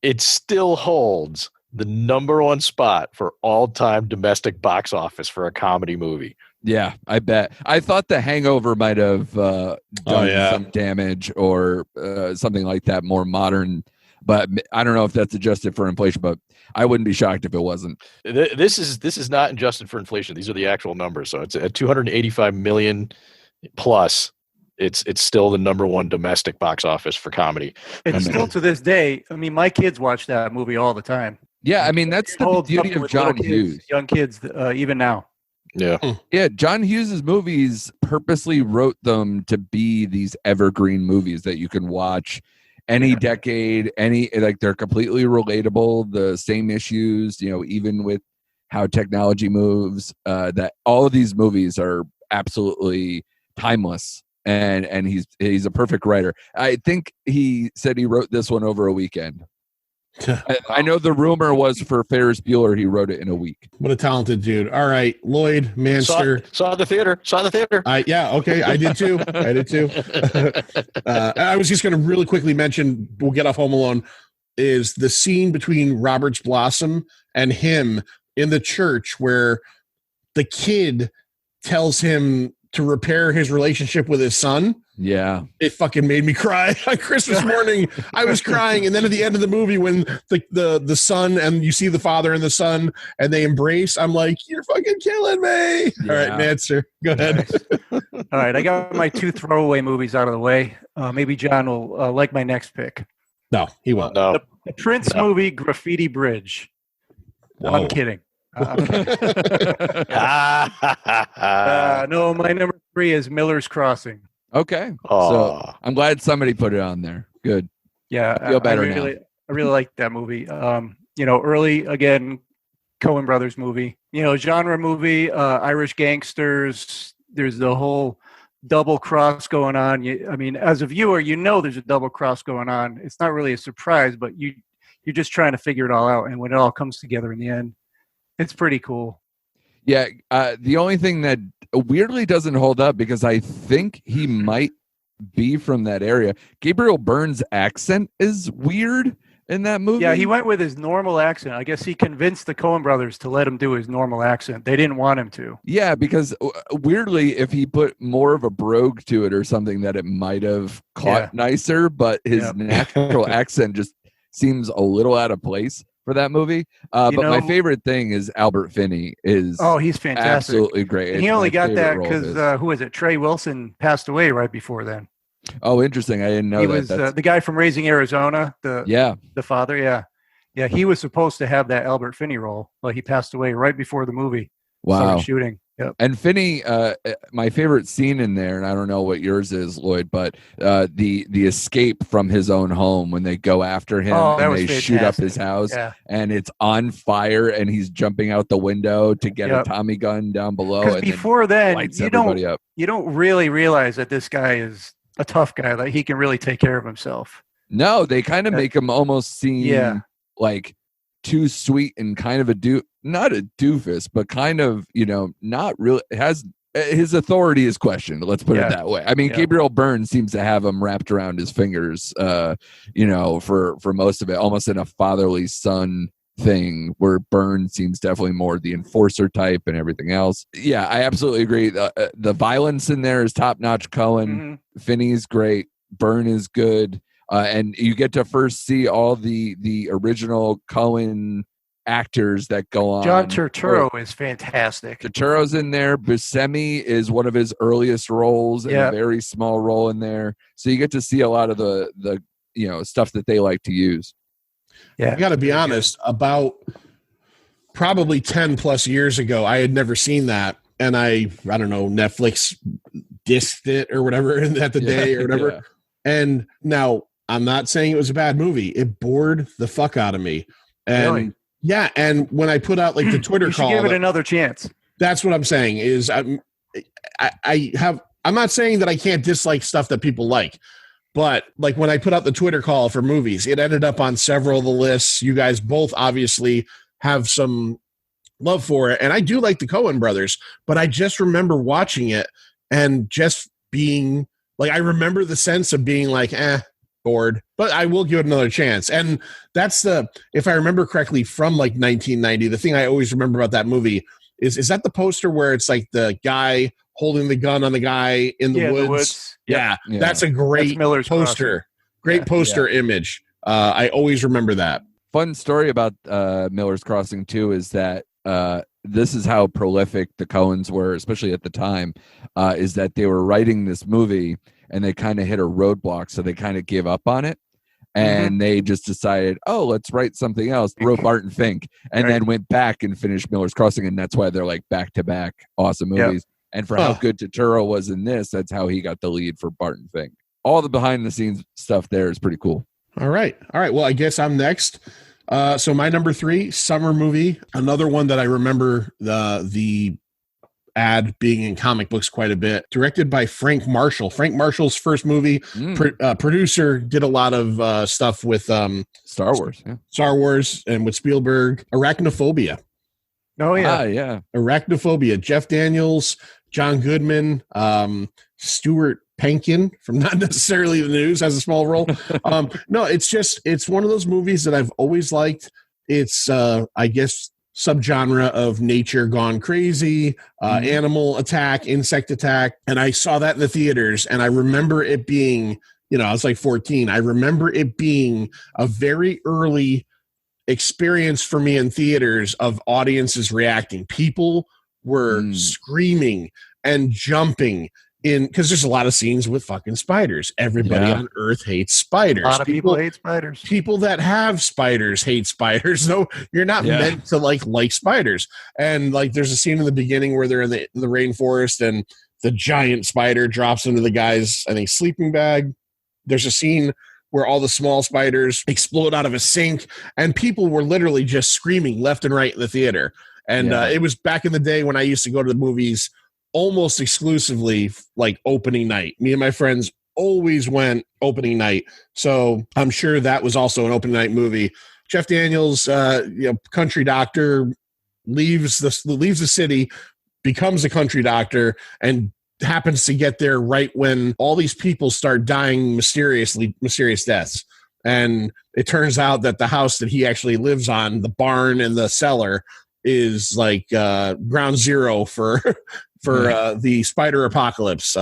it still holds the number one spot for all-time domestic box office for a comedy movie. Yeah, I bet. I thought The Hangover might have done some damage or something like that, more modern. But I don't know if that's adjusted for inflation, but I wouldn't be shocked if it wasn't. This is not adjusted for inflation. These are the actual numbers. So it's at 285 million plus. It's still the number one domestic box office for comedy. It's still to this day. I mean, my kids watch that movie all the time. Yeah, I mean, that's the beauty of John Hughes. Young kids, even now. Yeah. Yeah, John Hughes' movies purposely wrote them to be these evergreen movies that you can watch any decade, they're completely relatable, the same issues, even with how technology moves, that all of these movies are absolutely timeless. And he's a perfect writer. I think he said he wrote this one over a weekend. I know the rumor was for Ferris Bueller, he wrote it in a week. What a talented dude. All right, Lloyd Manster. Saw the theater. Yeah, okay, I did too. I was just going to really quickly mention, we'll get off Home Alone, is the scene between Robert's Blossom and him in the church where the kid tells him to repair his relationship with his son. Yeah. It fucking made me cry. On Christmas morning, I was crying. And then at the end of the movie, when the son and you see the father and the son and they embrace, I'm like, you're fucking killing me. Yeah. All right, Manster, go ahead. All right, I got my 2 throwaway movies out of the way. Maybe John will like my next pick. No, he won't. No. The Prince movie, Graffiti Bridge. Whoa. I'm kidding. No, my number 3 is Miller's Crossing. Okay. So I'm glad somebody put it on there. Good. Yeah. I feel better now. I really like that movie. Early, again, Coen Brothers movie, genre movie, Irish gangsters. There's the whole double cross going on. I mean, as a viewer, there's a double cross going on. It's not really a surprise, but you're just trying to figure it all out. And when it all comes together in the end, it's pretty cool. Yeah. The only thing that weirdly doesn't hold up, because I think he might be from that area, Gabriel Byrne's accent is weird in that movie. Yeah, he went with his normal accent. I guess he convinced the Coen brothers to let him do his normal accent. They didn't want him to. Yeah, because weirdly, if he put more of a brogue to it or something, that it might have caught nicer, but his natural accent just seems a little out of place for that movie. But my favorite thing is Albert Finney is he's fantastic. Absolutely great. And he only got that because who was it? Trey Wilson passed away right before then. Oh, interesting. I didn't know that. He was the guy from Raising Arizona, the father. Yeah. He was supposed to have that Albert Finney role, but he passed away right before the movie started shooting. Yep. And Finney, my favorite scene in there, and I don't know what yours is, Lloyd, but the escape from his own home when they go after him and they shoot up his house and it's on fire and he's jumping out the window to get a Tommy gun down below. Because before then, you don't really realize that this guy is a tough guy, like he can really take care of himself. No, they kind of make him almost seem like too sweet and kind of not a doofus, but kind of, not really has his authority is questioned. Let's put it that way. I mean, Gabriel Byrne seems to have him wrapped around his fingers, for most of it, almost in a fatherly son thing, where Byrne seems definitely more the enforcer type and everything else. Yeah, I absolutely agree. The violence in there is top notch. Coen, Finney's great. Byrne is good. And you get to first see all the original Coen actors that go on. John Turturro is fantastic. Turturro's in there. Buscemi is one of his earliest roles, and a very small role in there. So you get to see a lot of the stuff that they like to use. Yeah, I got to be honest. About probably 10 plus years ago, I had never seen that, and I don't know, Netflix disked it or whatever at the day or whatever. Yeah. And now I'm not saying it was a bad movie. It bored the fuck out of me. And Really? yeah, and when I put out like the Twitter You should call, give it another chance. that's what I'm saying is I'm not saying that I can't dislike stuff that people like, but like when I put out the Twitter call for movies, it ended up on several of the lists. You guys both obviously have some love for it, and I do like the Coen brothers, but I just remember watching it and just being like, I remember the sense of being like, bored, but I will give it another chance. And that's if I remember correctly, from like 1990, the thing I always remember about that movie is that the poster where it's like the guy holding the gun on the guy in the woods? Yeah, that's a great Miller's poster. Great poster image. I always remember that. Fun story about Miller's Crossing too is that this is how prolific the Coens were, especially at the time, is that they were writing this movie and they kind of hit a roadblock, so they kind of gave up on it. And they just decided, let's write something else. Wrote Barton Fink, and then went back and finished Miller's Crossing, and that's why they're like back-to-back awesome movies. And for how good Turturro was in this, that's how he got the lead for Barton Fink. All the behind-the-scenes stuff there is pretty cool. All right. Well, I guess I'm next. So my number 3, summer movie, another one that I remember the ad being in comic books quite a bit, directed by Frank Marshall. Frank Marshall's first movie, producer, did a lot of stuff with Star Wars and with Spielberg. Arachnophobia. Oh yeah. Yeah. Arachnophobia. Jeff Daniels, John Goodman, Stuart Pankin from Not Necessarily the News has a small role. No, it's one of those movies that I've always liked. It's I guess subgenre of nature gone crazy, animal attack, insect attack. And I saw that in the theaters, and I remember it being, I was like 14. I remember it being a very early experience for me in theaters of audiences reacting. People were screaming and jumping because there's a lot of scenes with fucking spiders. Everybody on Earth hates spiders. A lot of people hate spiders. People that have spiders hate spiders. No, you're not meant to like spiders. And like, there's a scene in the beginning where they're in the rainforest and the giant spider drops into the guy's, I think, sleeping bag. There's a scene where all the small spiders explode out of a sink, and people were literally just screaming left and right in the theater. And it was back in the day when I used to go to the movies almost exclusively like opening night. Me and my friends always went opening night. So I'm sure that was also an opening night movie. Jeff Daniels, country doctor, leaves the city, becomes a country doctor, and happens to get there right when all these people start dying mysterious deaths. And it turns out that the house that he actually lives on, the barn and the cellar, is like ground zero for the spider apocalypse.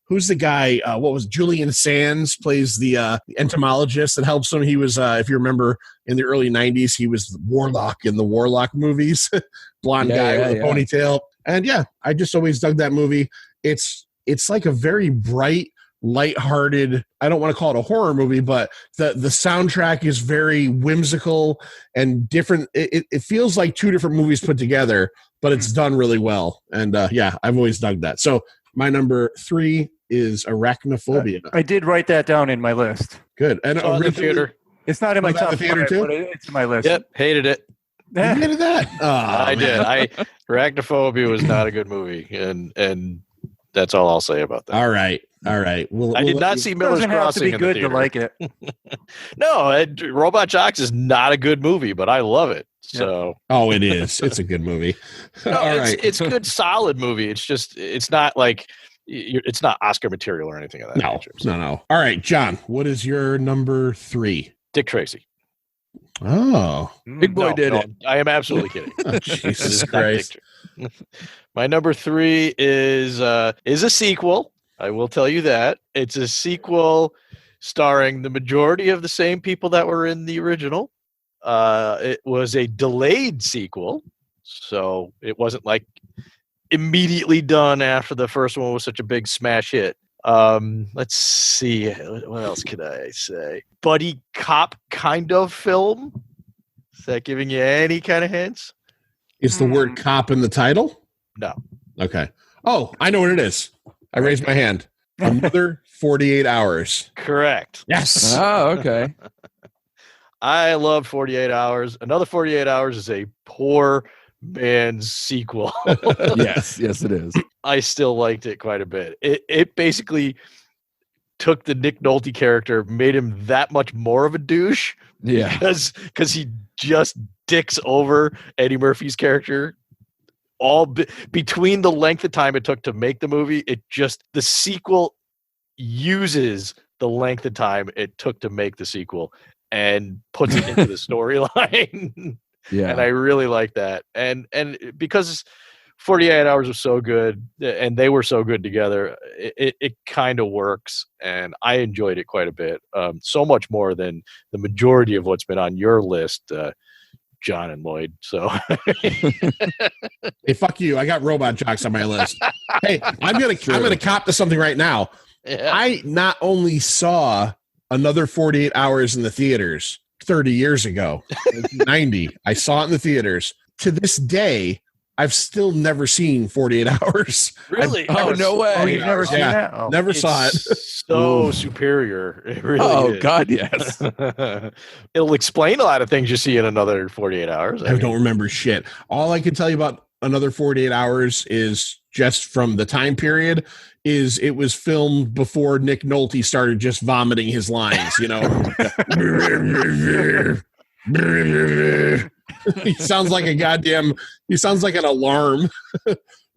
Who's the guy? What was Julian Sands plays the entomologist that helps him. He was, if you remember, in the early 90s, he was Warlock in the Warlock movies. Blonde guy with a ponytail. And I just always dug that movie. It's like a very bright, lighthearted, I don't want to call it a horror movie, but the soundtrack is very whimsical and different. It feels like two different movies put together, but it's done really well. And I've always dug that. So my number 3 is Arachnophobia. I did write that down in my list. Good. And the theater. It's not in my top theater 5, too? but it's in my list. Yep, hated it. You hated that? I did. Arachnophobia was not a good movie, and that's all I'll say about that. All right. I did not see Miller's Doesn't have to Crossing be in the good to theater. like it. No, Robot Jocks is not a good movie, but I love it. So, it is. It's a good movie. no, All it's right. it's a good, solid movie. It's just it's not like it's not Oscar material or anything of that nature. So. No. All right, John. What is your number 3? Dick Tracy. Oh, Big boy did it. I am absolutely kidding. Oh, Jesus Christ. My number 3 is a sequel. I will tell you that. It's a sequel starring the majority of the same people that were in the original. It was a delayed sequel, so it wasn't like immediately done after the first one was such a big smash hit. Let's see. What else could I say? Buddy cop kind of film. Is that giving you any kind of hints? Is the word cop in the title? No. Okay. Oh, I know what it is. I raised my hand. Another 48 Hours. Correct. Yes. Oh, okay. I love 48 Hours. Another 48 Hours is a poor man's sequel. Yes, it is. I still liked it quite a bit. It basically took the Nick Nolte character, made him that much more of a douche. Yeah. Because he just dicks over Eddie Murphy's character. Between the length of time it took to make the movie, the sequel uses the length of time it took to make the sequel and puts it into the storyline. Yeah. And I really like that. And because 48 Hours was so good and they were so good together, it kind of works. And I enjoyed it quite a bit. So much more than the majority of what's been on your list, John and Lloyd. So hey, fuck you. I got Robot Jocks on my list. Hey, I'm gonna cop to something right now. yeah. I not only saw Another 48 Hours in the theaters 30 years ago, 1990. I saw it in the theaters. To this day, I've still never seen 48 Hours. Really? No way. Oh, you've never seen that? Oh. Never saw it. So superior. It really is. God, yes. It'll explain a lot of things you see in Another 48 Hours. I don't remember shit. All I can tell you about Another 48 Hours is just from the time period is it was filmed before Nick Nolte started just vomiting his lines, you know. He sounds like an alarm.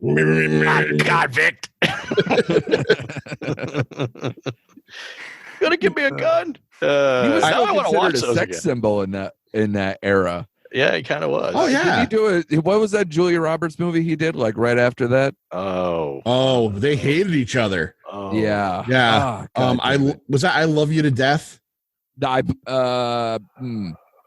Convict. Gonna give me a gun. He was I want to watch considered a those sex again. symbol in that era. Yeah, he kind of was. Oh, yeah. Did he do it? What was that Julia Roberts movie he did? Like right after that? Oh, they hated each other. Oh. Yeah. Yeah. Oh, I Love You to Death. It No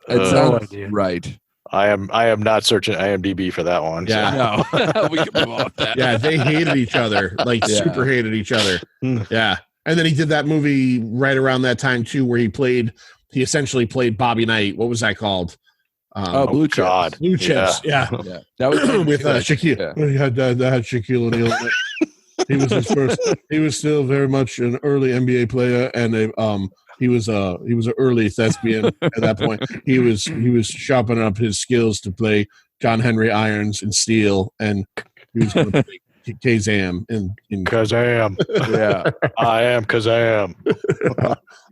sounds idea. right. I am not searching IMDb for that one. Yeah. No, we can move off that. Yeah, they hated each other, like Yeah. super hated each other. Yeah. And then he did that movie right around that time too, where he essentially played Bobby Knight. What was that called? Blue Chips. God. Blue Chips. Yeah. Yeah, that was With Shaquille. Yeah. He had Shaquille O'Neal. He was his first. He was still very much an early NBA player, and he was an early thespian at that point. He was sharpening up his skills to play John Henry Irons in Steel, and he was going to play Kazam in Kazam. Yeah. I am Kazam.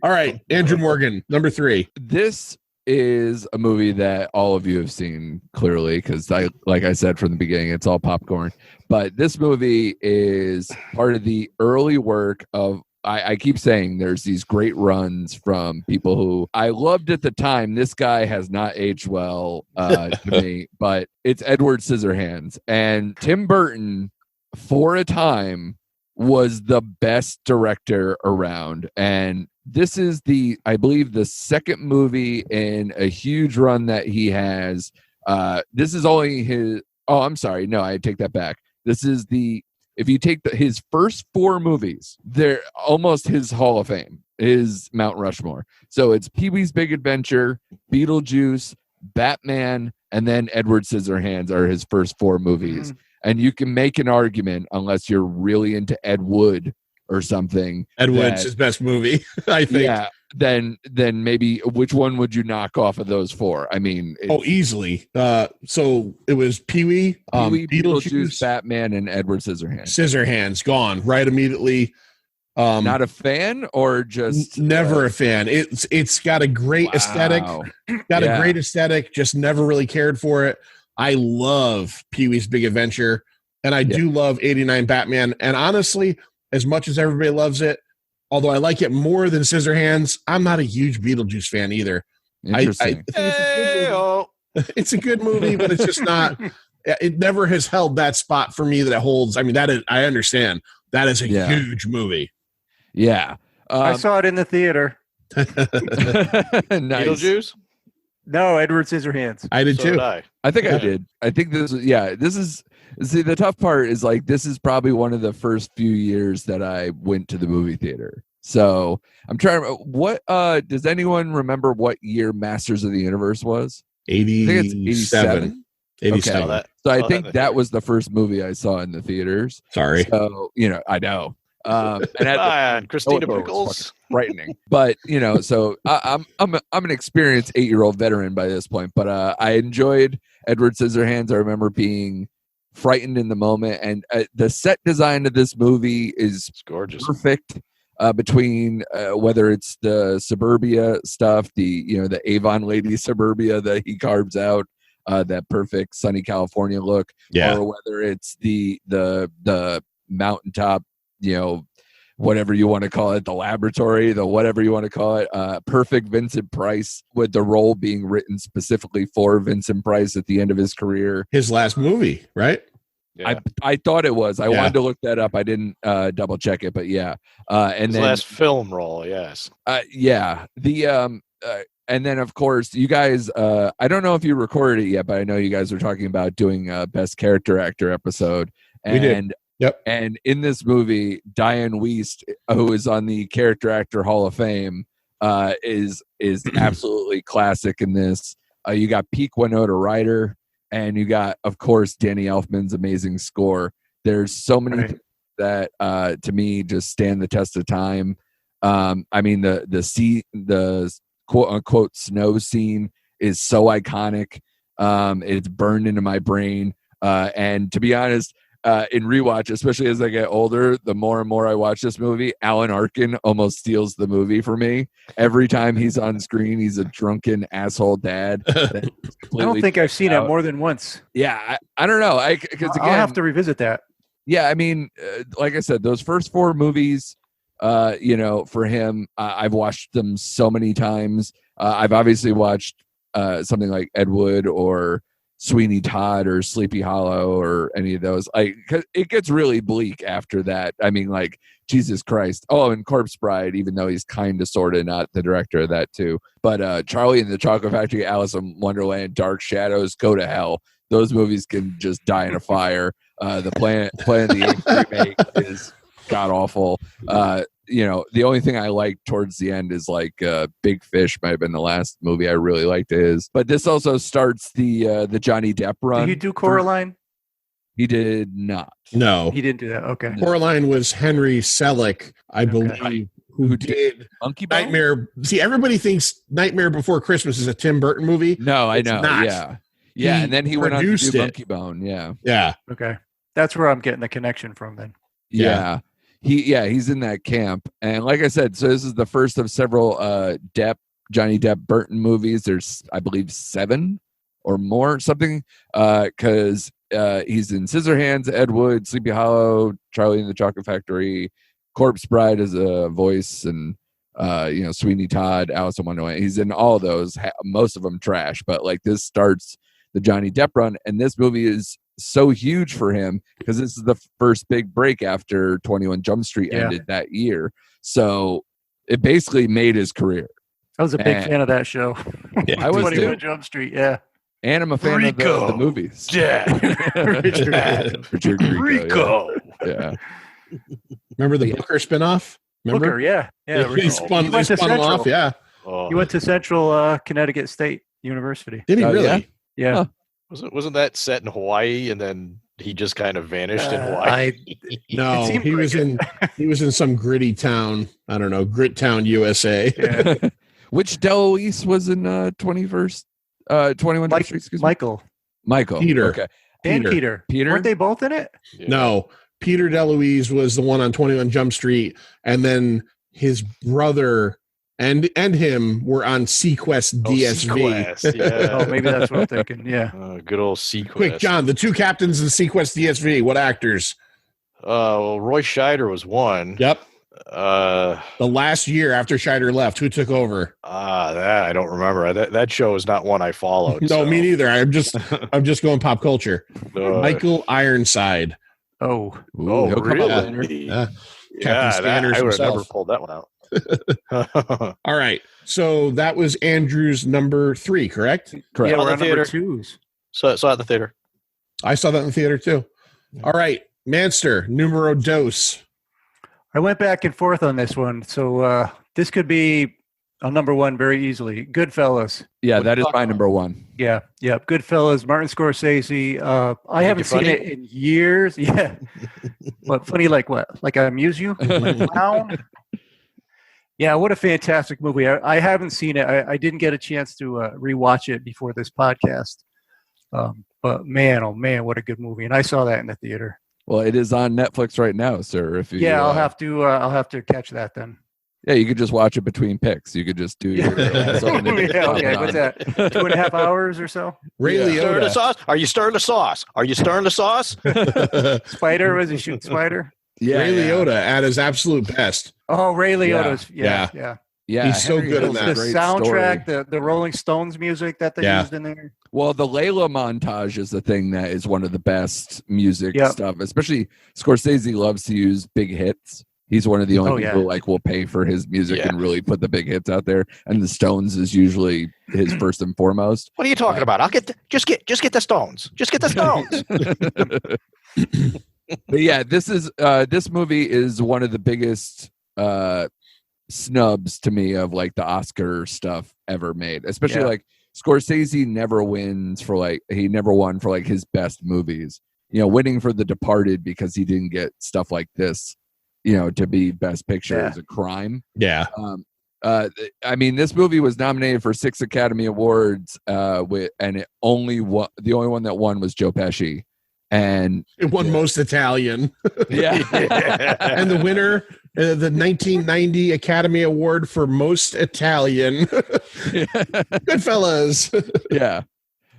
All right, Andrew Morgan, number 3. This is a movie that all of you have seen clearly because like I said from the beginning, it's all popcorn. But this movie is part of the early work of I keep saying there's these great runs from people who I loved at the time. This guy has not aged well to me, but it's Edward Scissorhands. And Tim Burton, for a time, was the best director around. And this is I believe the second movie in a huge run that he has. This is only his, I'm sorry. No, I take that back. This is if you take his first 4 movies, they're almost his Hall of Fame, his Mount Rushmore. So it's Pee-wee's Big Adventure, Beetlejuice, Batman, and then Edward Scissorhands are his first 4 movies. And you can make an argument, unless you're really into Ed Wood or something. Ed Wood's his best movie, I think. Yeah. Then maybe which one would you knock off of those 4? I mean, easily. So it was Pee-wee, Beetlejuice, Batman, and Edward Scissorhands. Scissorhands, gone right immediately. Not a fan, or just never a fan. It's got a great aesthetic. Got a great aesthetic. Just never really cared for it. I love Pee-wee's Big Adventure, and I do love '89 Batman. And honestly, as much as everybody loves it, although I like it more than Scissorhands, I'm not a huge Beetlejuice fan either. Interesting. It's a good movie, but it's just not. It never has held that spot for me that it holds. I mean, I understand that is a huge movie. Yeah, I saw it in the theater. Nice. Beetlejuice? No, Edward Scissorhands. I did too. Did I. I think I did. I think this is the tough part is like this is probably one of the first few years that I went to the movie theater. So I'm trying to what does anyone remember what year Masters of the Universe was? 87. 87. Okay. So I think that was the first movie I saw in the theaters. Sorry. So, I know. And Christina was Pickles. fucking frightening. But, so I'm an experienced 8-year-old veteran by this point, but I enjoyed Edward Scissorhands. I remember being frightened in the moment, and the set design of this movie is gorgeous. Perfect. Between whether it's the suburbia stuff, the Avon lady suburbia that he carves out, that perfect sunny California look, or whether it's the mountaintop, whatever you want to call it, the laboratory, the whatever you want to call it, perfect Vincent Price, with the role being written specifically for Vincent Price at the end of his career. His last movie, right? Yeah. I thought it was. I wanted to look that up. I didn't double check it, but yeah. And his last film role, yes. And then of course you guys. I don't know if you recorded it yet, but I know you guys were talking about doing a best character actor episode. And, we did. Yep. And in this movie, Diane Wiest, who is on the Character Actor Hall of Fame, is absolutely classic in this. You got peak Winona Ryder. And you got, of course, Danny Elfman's amazing score. There's so many things that, to me, just stand the test of time. I mean, the quote unquote snow scene is so iconic. It's burned into my brain. And to be honest, in rewatch, especially as I get older, the more and more I watch this movie, Alan Arkin almost steals the movie for me. Every time he's on screen, he's a drunken asshole dad. I don't think I've seen it more than once. Yeah, I don't know. I'll have to revisit that. Yeah, I mean, like I said, those first 4 movies, for him, I've watched them so many times. I've obviously watched something like Ed Wood or Sweeney Todd or Sleepy Hollow or any of those. It gets really bleak after that. I mean, like, Jesus Christ. Oh, and Corpse Bride, even though he's kind of sort of not the director of that too. But Charlie and the Chocolate Factory, Alice in Wonderland, Dark Shadows, go to hell. Those movies can just die in a fire. The Planet of the Apes remake is god awful. The only thing I like towards the end is like Big Fish might have been the last movie I really liked his. But this also starts the Johnny Depp run. Did you do Coraline? He did not. No, he didn't do that. Okay. Coraline was Henry Selick, I believe, who did Monkey Bone? Nightmare. See, everybody thinks Nightmare Before Christmas is a Tim Burton movie. No, I know. Not. Yeah, and then he went on to do produced it. Monkey Bone. Yeah. Okay, that's where I'm getting the connection from then. Yeah. He's in that camp. And like I said, so this is the first of several Johnny Depp Burton movies. There's, I believe, 7 or more, something, because he's in Scissorhands, Ed Wood, Sleepy Hollow, Charlie and the Chocolate Factory, Corpse Bride as a voice, and Sweeney Todd, Alice in Wonderland. He's in all those, most of them trash, but like this starts the Johnny Depp run, and this movie is so huge for him because this is the first big break after 21 Jump Street ended that year. So it basically made his career. I was a big fan of that show. Yeah, I was 21 Jump Street, yeah. And I'm a fan of the movies. Yeah. Richard Rico. Yeah. Remember the Booker spinoff? Remember? Booker, yeah. He spun him off, yeah. He went to Central Connecticut State University. Did he really? Yeah. Huh. Wasn't that set in Hawaii and then he just kind of vanished in Hawaii? No, he was in some gritty town. I don't know, Grit Town, USA. Yeah. Which DeLuise was in 21 Jump Street? Excuse me. Michael. Peter. Okay. And Peter. Weren't they both in it? Yeah. No, Peter DeLuise was the one on 21 Jump Street, and then his brother and him were on Sequest DSV. Sequest, yeah. Oh, maybe that's what I'm thinking. Yeah. Good old Sequest. Quick, John, the 2 captains in Sequest DSV, what actors? Well, Roy Scheider was one. Yep. The last year after Scheider left, who took over? That I don't remember. That show is not one I followed. No, me neither. I'm just going pop culture. Michael Ironside. Oh, he'll come up later. Captain I would have himself. never pulled that one out. All right. So that was Andrew's number 3, correct? Correct. Yeah, we're On on the number theater. 2s. So at the theater. I saw that in the theater too. All right. Manster, numero dos. I went back and forth on this one. So this could be number one very easily. Goodfellas. Yeah, What that are you is my talking number one. Yeah, yeah. Goodfellas, Martin Scorsese. I haven't seen funny? it in years. Yeah. But funny like what? Like I amuse you? Like a clown? Yeah, what a fantastic movie. I haven't seen it. I didn't get a chance to rewatch it before this podcast. But man, oh man, what a good movie. And I saw that in the theater. Well, it is on Netflix right now, sir. If you, Yeah, I'll have to catch that then. Yeah, you could just watch it between picks. You could just do your. Yeah, okay. What's that? 2.5 hours or so? Ray Stirring the Liotta. sauce? Are you stirring the sauce? Are you stirring the sauce? Spider? Was he shooting Spider? Yeah, Ray yeah. Liotta at his absolute best. Oh, Ray Liotta's. Yeah. Yeah, He's so Henry good in Hill's a that. The great soundtrack, story. the Rolling Stones music that they Yeah. used in there. Well, the Layla montage is the thing that is one of the best music Yep. stuff. Especially Scorsese loves to use big hits. He's one of the only Oh, people yeah. like will pay for his music Yeah. and really put the big hits out there. And the Stones is usually his first and foremost. What are you talking about? I'll get just get the Stones. Just get the Stones. But yeah, this movie is one of the biggest snubs to me of like the Oscar stuff ever made. Especially Yeah. like Scorsese never wins for like he never won for like his best movies. You know, winning for The Departed because he didn't get stuff like this, you know, to be best picture Yeah. is a crime. Yeah. I mean, this movie was nominated for 6 Academy Awards, and the only one that won was Joe Pesci, and It won most Italian. yeah, And the winner, the 1990 Academy Award for most Italian. Goodfellas. yeah,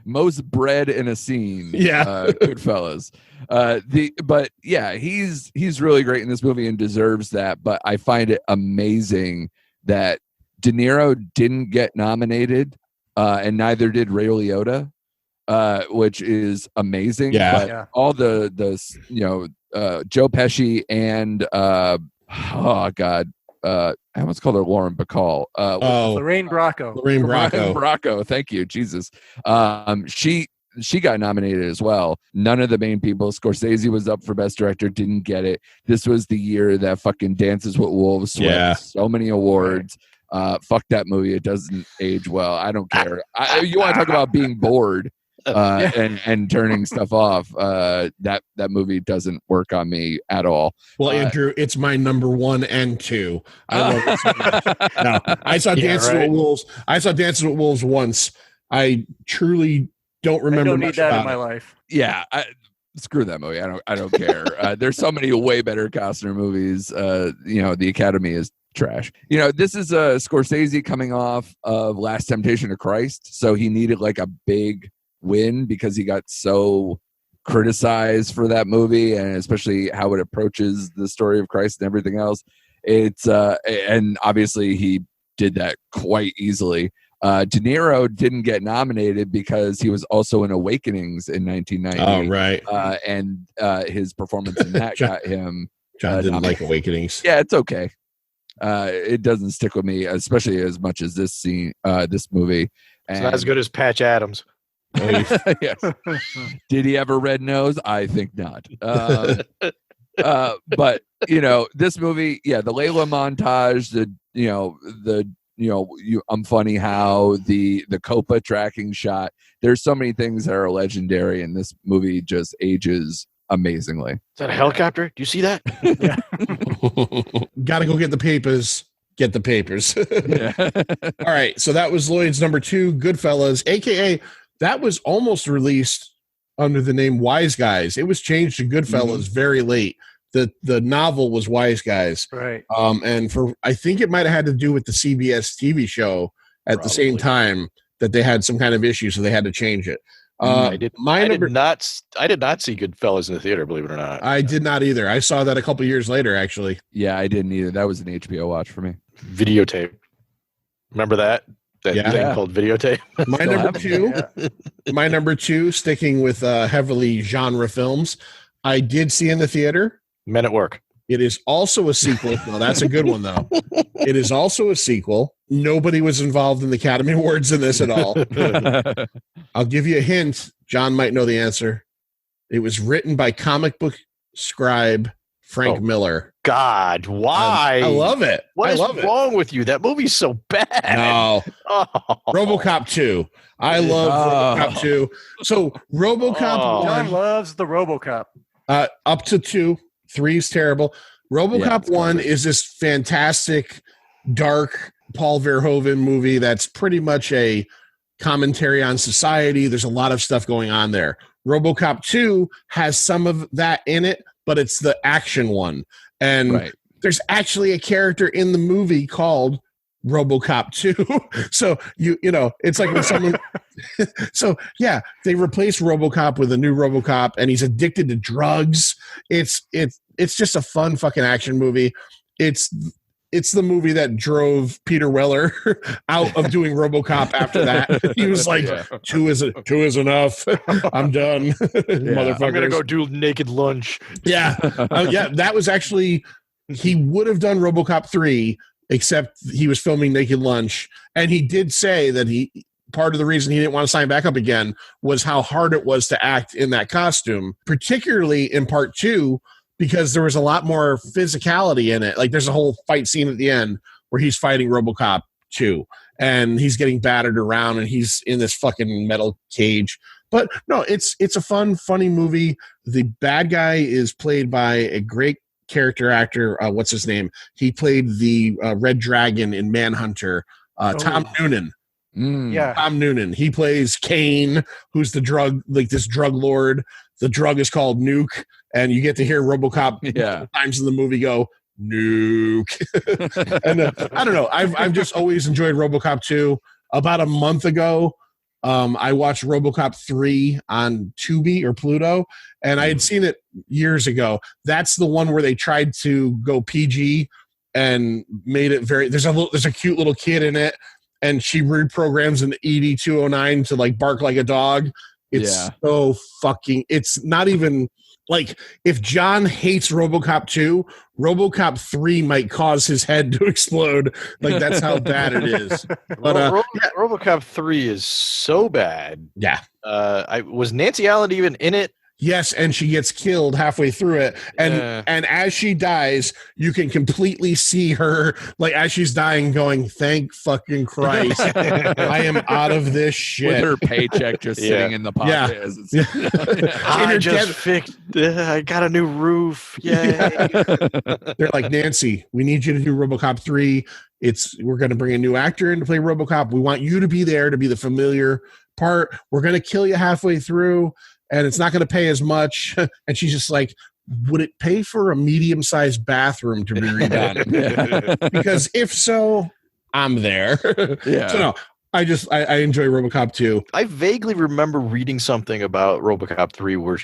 most bread in a scene. Yeah. Goodfellas. But yeah, he's really great in this movie and deserves that. But I find it amazing that De Niro didn't get nominated, and neither did Ray Liotta, which is amazing. Yeah. But Yeah. all the Joe Pesci and I almost called her Lauren Bacall. Lorraine Bracco. Lorraine Bracco. Bracco. Thank you, Jesus. She got nominated as well. None of the main people. Scorsese was up for Best Director, didn't get it. This was the year that fucking Dances with Wolves swept Yeah. so many awards. Fuck that movie. It doesn't age well. I don't care. You want to talk about being bored and turning stuff off? That movie doesn't work on me at all. Well, Andrew, it's my number 1 and 2. I love it so much. No, I saw Dances right. with Wolves. I saw Dances with Wolves once. I truly don't I remember don't need much that in about my it. life. Yeah, screw that movie. I don't care. There's so many way better Costner movies. The Academy is trash. This is Scorsese coming off of Last Temptation of Christ, so he needed like a big win because he got so criticized for that movie, and especially how it approaches the story of Christ and everything else. It's and obviously he did that quite easily. De Niro didn't get nominated because he was also in Awakenings in 1990. Oh, right. And his performance in that got him. John didn't nominated. like Awakenings. Yeah, it's okay. It doesn't stick with me, especially as much as this movie. It's not as good as Patch Adams. Yes. Did he have a red nose? I think not. But this movie, yeah, the Layla montage, I'm funny how the Copa tracking shot. There's so many things that are legendary, and this movie just ages amazingly. Is that a helicopter? Do you see that? Gotta go get the papers. Get the papers. All right. So that was Lloyd's number 2, Goodfellas, aka that was almost released under the name Wise Guys. It was changed to Goodfellas very late. The novel was Wise Guys. Right. And I think it might have had to do with the CBS TV show at the same time that they had some kind of issue, so they had to change it. I did not see Goodfellas in the theater, believe it or not. I did not either. I saw that a couple years later, actually. Yeah, I didn't either. That was an HBO watch for me. Videotape. Remember that? That Yeah. thing called videotape? My number two, sticking with heavily genre films, I did see in the theater. Men at Work. It is also a sequel. No, that's a good one, though. It is also a sequel. Nobody was involved in the Academy Awards in this at all. I'll give you a hint. John might know the answer. It was written by comic book scribe Frank Miller. God, why? I love it. What I is love wrong with you? That movie's so bad. No. Oh. RoboCop 2. I love RoboCop 2. So RoboCop John 1 loves the RoboCop. up to 2. 3 is terrible. RoboCop 1 is this fantastic, dark Paul Verhoeven movie that's pretty much a commentary on society. There's a lot of stuff going on there. RoboCop 2 has some of that in it, but it's the action one. And there's actually a character in the movie called RoboCop 2. So you know, it's like when someone so yeah, they replaced RoboCop with a new RoboCop and he's addicted to drugs. It's just a fun fucking action movie. It's the movie that drove Peter Weller out of doing RoboCop after that. He was like, two is enough. I'm done. Motherfuckers. I'm going to go do Naked Lunch. Yeah. That was actually, he would have done RoboCop 3, except he was filming Naked Lunch. And he did say that part of the reason he didn't want to sign back up again was how hard it was to act in that costume, particularly in part 2, because there was a lot more physicality in it. Like there's a whole fight scene at the end where he's fighting RoboCop 2 and he's getting battered around and he's in this fucking metal cage. But no, it's a fun, funny movie. The bad guy is played by a great character actor. What's his name? He played the Red Dragon in Manhunter. Tom Noonan. Yeah. Tom Noonan. He plays Kane, who's the drug lord. The drug is called Nuke, and you get to hear RoboCop times in the movie go Nuke. And I don't know. I've just always enjoyed RoboCop 2. About a month ago, I watched RoboCop 3 on Tubi or Pluto, and I had seen it years ago. That's the one where they tried to go PG and made it very. There's a cute little kid in it, and she reprograms an ED-209 to like bark like a dog. It's so fucking. It's not even like if John hates RoboCop 2, RoboCop 3 might cause his head to explode. Like that's how bad it is. But RoboCop 3 is so bad. Yeah. Was Nancy Allen even in it? Yes, and she gets killed halfway through it. And as she dies, you can completely see her, like as she's dying, going, "Thank fucking Christ, I am out of this shit." With her paycheck just sitting in the pocket. I got a new roof. Yay. They're like, "Nancy, we need you to do RoboCop 3. We're going to bring a new actor in to play RoboCop. We want you to be there to be the familiar part. We're going to kill you halfway through. And it's not going to pay as much." And she's just like, "Would it pay for a medium-sized bathroom to be redone?" Because if so, I'm there. Yeah. So no, I enjoy RoboCop 2. I vaguely remember reading something about RoboCop 3 where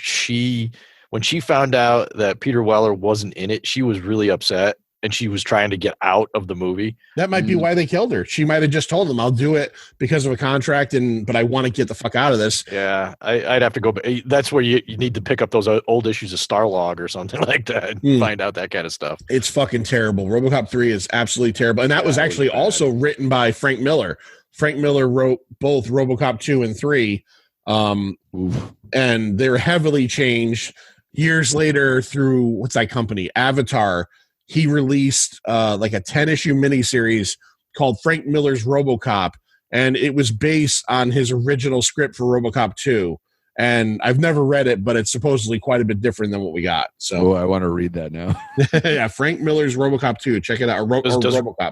when she found out that Peter Weller wasn't in it, she was really upset. And she was trying to get out of the movie. That might be why they killed her. She might have just told them, "I'll do it because of a contract, but I want to get the fuck out of this." Yeah, I'd have to go. That's where you need to pick up those old issues of Starlog or something like that and find out that kind of stuff. It's fucking terrible. RoboCop 3 is absolutely terrible. And that was actually also written by Frank Miller. Frank Miller wrote both RoboCop 2 and 3. And they're heavily changed. Years later through, what's that company? Avatar. He released like a 10-issue miniseries called Frank Miller's RoboCop, and it was based on his original script for RoboCop 2. And I've never read it, but it's supposedly quite a bit different than what we got. So I want to read that now. Yeah, Frank Miller's RoboCop 2. Check it out. Or RoboCop.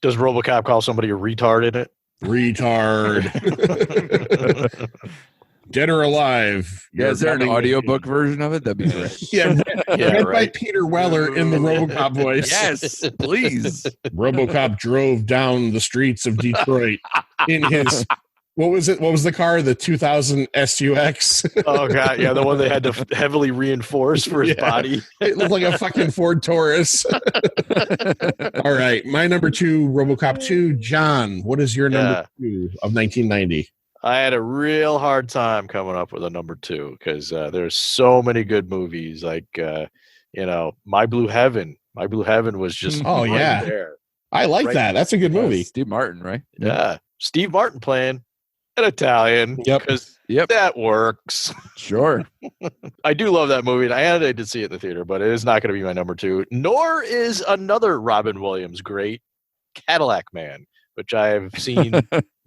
Does RoboCop call somebody a retard in it? Retard. Dead or Alive. Yeah, is there an audiobook version of it? That'd be great. Read by Peter Weller in the RoboCop voice. Yes, please. RoboCop drove down the streets of Detroit in his, what was it? What was the car? The 2000 SUX. Oh, God. Yeah, the one they had to heavily reinforce for his body. It looked like a fucking Ford Taurus. All right. My number 2, RoboCop 2. John, what is your number 2 of 1990? I had a real hard time coming up with a number 2 because there's so many good movies. Like, My Blue Heaven. My Blue Heaven was just there. I like that. That's a good movie. Steve Martin, right? Yeah. Steve Martin playing. An Italian. Yep. Because Yep. that works. Sure. I do love that movie, and I did see it in the theater, but it is not going to be my number 2. Nor is another Robin Williams great, Cadillac Man, which I've seen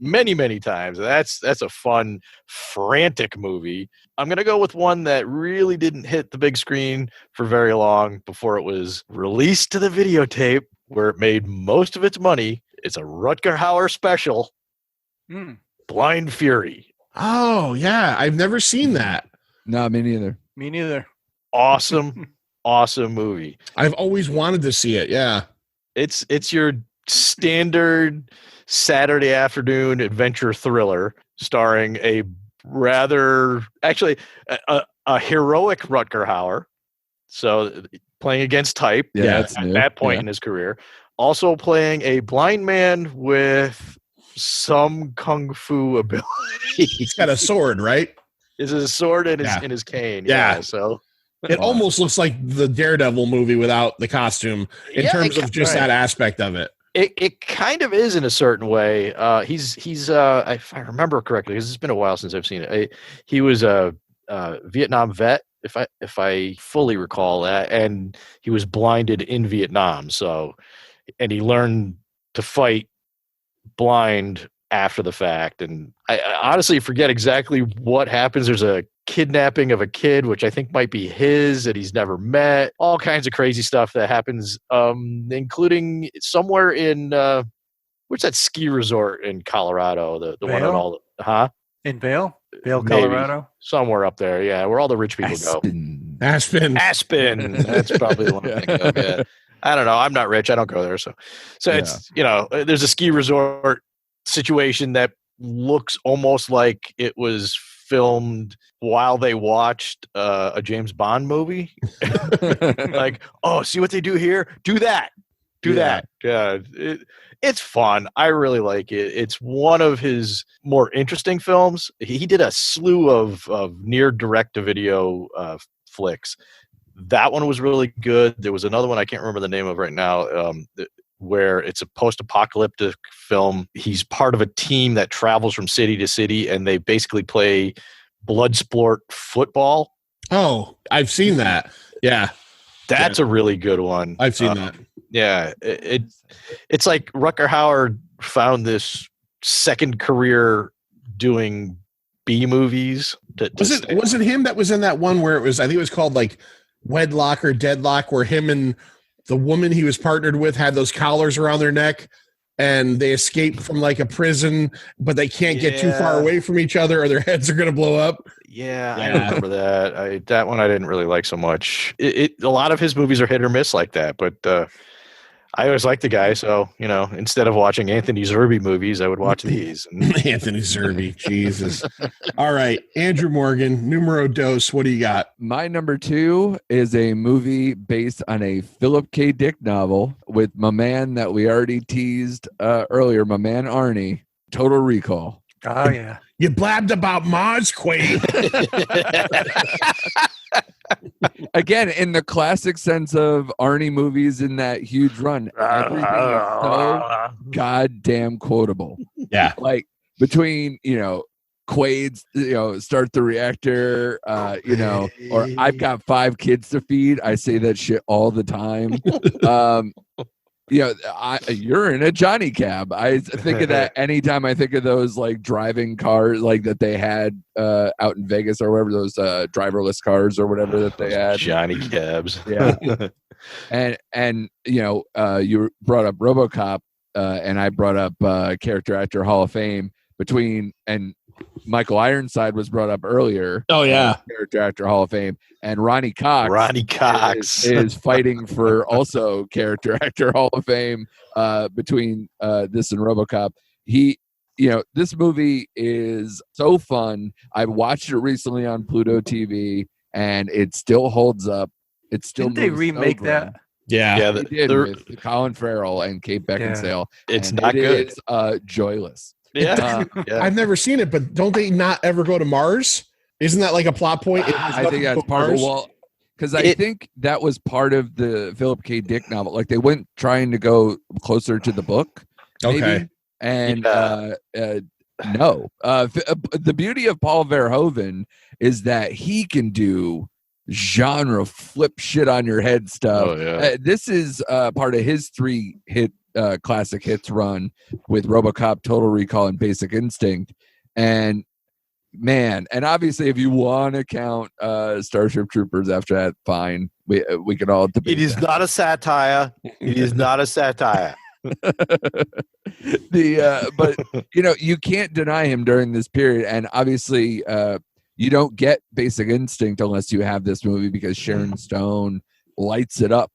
many, many times. That's a fun, frantic movie. I'm going to go with one that really didn't hit the big screen for very long before it was released to the videotape, where it made most of its money. It's a Rutger Hauer special, Blind Fury. Oh, yeah. I've never seen that. No, me neither. Me neither. Awesome, awesome movie. I've always wanted to see it. Yeah. It's your standard Saturday afternoon adventure thriller starring a rather, actually, a heroic Rutger Hauer. So playing against type at that point in his career. Also playing a blind man with some kung fu ability. He's got a sword, right? Is a sword in his cane. Yeah. So it almost looks like the Daredevil movie without the costume in terms of just that aspect of it. It kind of is in a certain way. He's if I remember correctly, because it's been a while since I've seen it. He was a Vietnam vet, if I fully recall that, and he was blinded in Vietnam. So, and he learned to fight blind after the fact. And I honestly forget exactly what happens. There's a kidnapping of a kid, which I think might be his, that he's never met. All kinds of crazy stuff that happens, including somewhere in what's that ski resort in Colorado? The one on all in Vail, Maybe. Colorado, somewhere up there. Yeah, where all the rich people go. Aspen. That's probably the one I'm thinking of. Yeah. I don't know. I'm not rich. I don't go there. So it's, there's a ski resort situation that looks almost like it was filmed while they watched a James Bond movie. Like, oh, see what they do here? Do that. Yeah. It's fun. I really like it. It's one of his more interesting films. He did a slew of near direct-to-video flicks. That one was really good. There was another one I can't remember the name of right now, where it's a post-apocalyptic film. He's part of a team that travels from city to city, and they basically play blood sport football. Oh, I've seen that. Yeah. That's a really good one. I've seen that. Yeah. It's like Rutger Hauer found this second career doing B movies. Was it him that was in that one where I think it was called like Wedlock or Deadlock, where him and the woman he was partnered with had those collars around their neck and they escape from like a prison, but they can't get too far away from each other or their heads are going to blow up? Yeah, I remember that. That one I didn't really like so much. A lot of his movies are hit or miss like that, but I always liked the guy, so instead of watching Anthony Zerbe movies, I would watch these. Anthony Zerbe, Jesus! All right, Andrew Morgan, numero dos. What do you got? My number 2 is a movie based on a Philip K. Dick novel with my man that we already teased earlier, my man Arnie. Total Recall. Oh yeah. You blabbed about Mars, Quaid. Again, in the classic sense of Arnie movies in that huge run, everything is so goddamn quotable. Yeah. Like between, Quaid's, start the reactor, or I've got 5 kids to feed. I say that shit all the time. You're in a Johnny cab. I think of that anytime I think of those like driving cars like that they had out in Vegas or wherever, those driverless cars or whatever that they had. Johnny cabs. Yeah. and you brought up RoboCop and I brought up Character Actor Hall of Fame and Michael Ironside was brought up earlier. Oh yeah. Character Actor Hall of Fame. And Ronnie Cox is fighting for also Character Actor Hall of Fame between this and RoboCop. This movie is so fun. I watched it recently on Pluto TV and it still holds up. It still Didn't they remake that? Yeah, they did with Colin Farrell and Kate Beckinsale. It's not good. It's joyless. Yeah. I've never seen it, but don't they not ever go to Mars? Isn't that like a plot point? I think that's part of because I think that was part of the Philip K. Dick novel. Like they went trying to go closer to the book. Okay. And No. The beauty of Paul Verhoeven is that he can do genre flip shit on your head stuff. Oh, yeah. This is part of his 3 hit classic hits run with RoboCop, Total Recall, and Basic Instinct. And man, and obviously if you want to count Starship Troopers after that, fine. We can all debate. It is not a satire. It is not a satire. But you can't deny him during this period, and obviously you don't get Basic Instinct unless you have this movie, because Sharon Stone lights it up.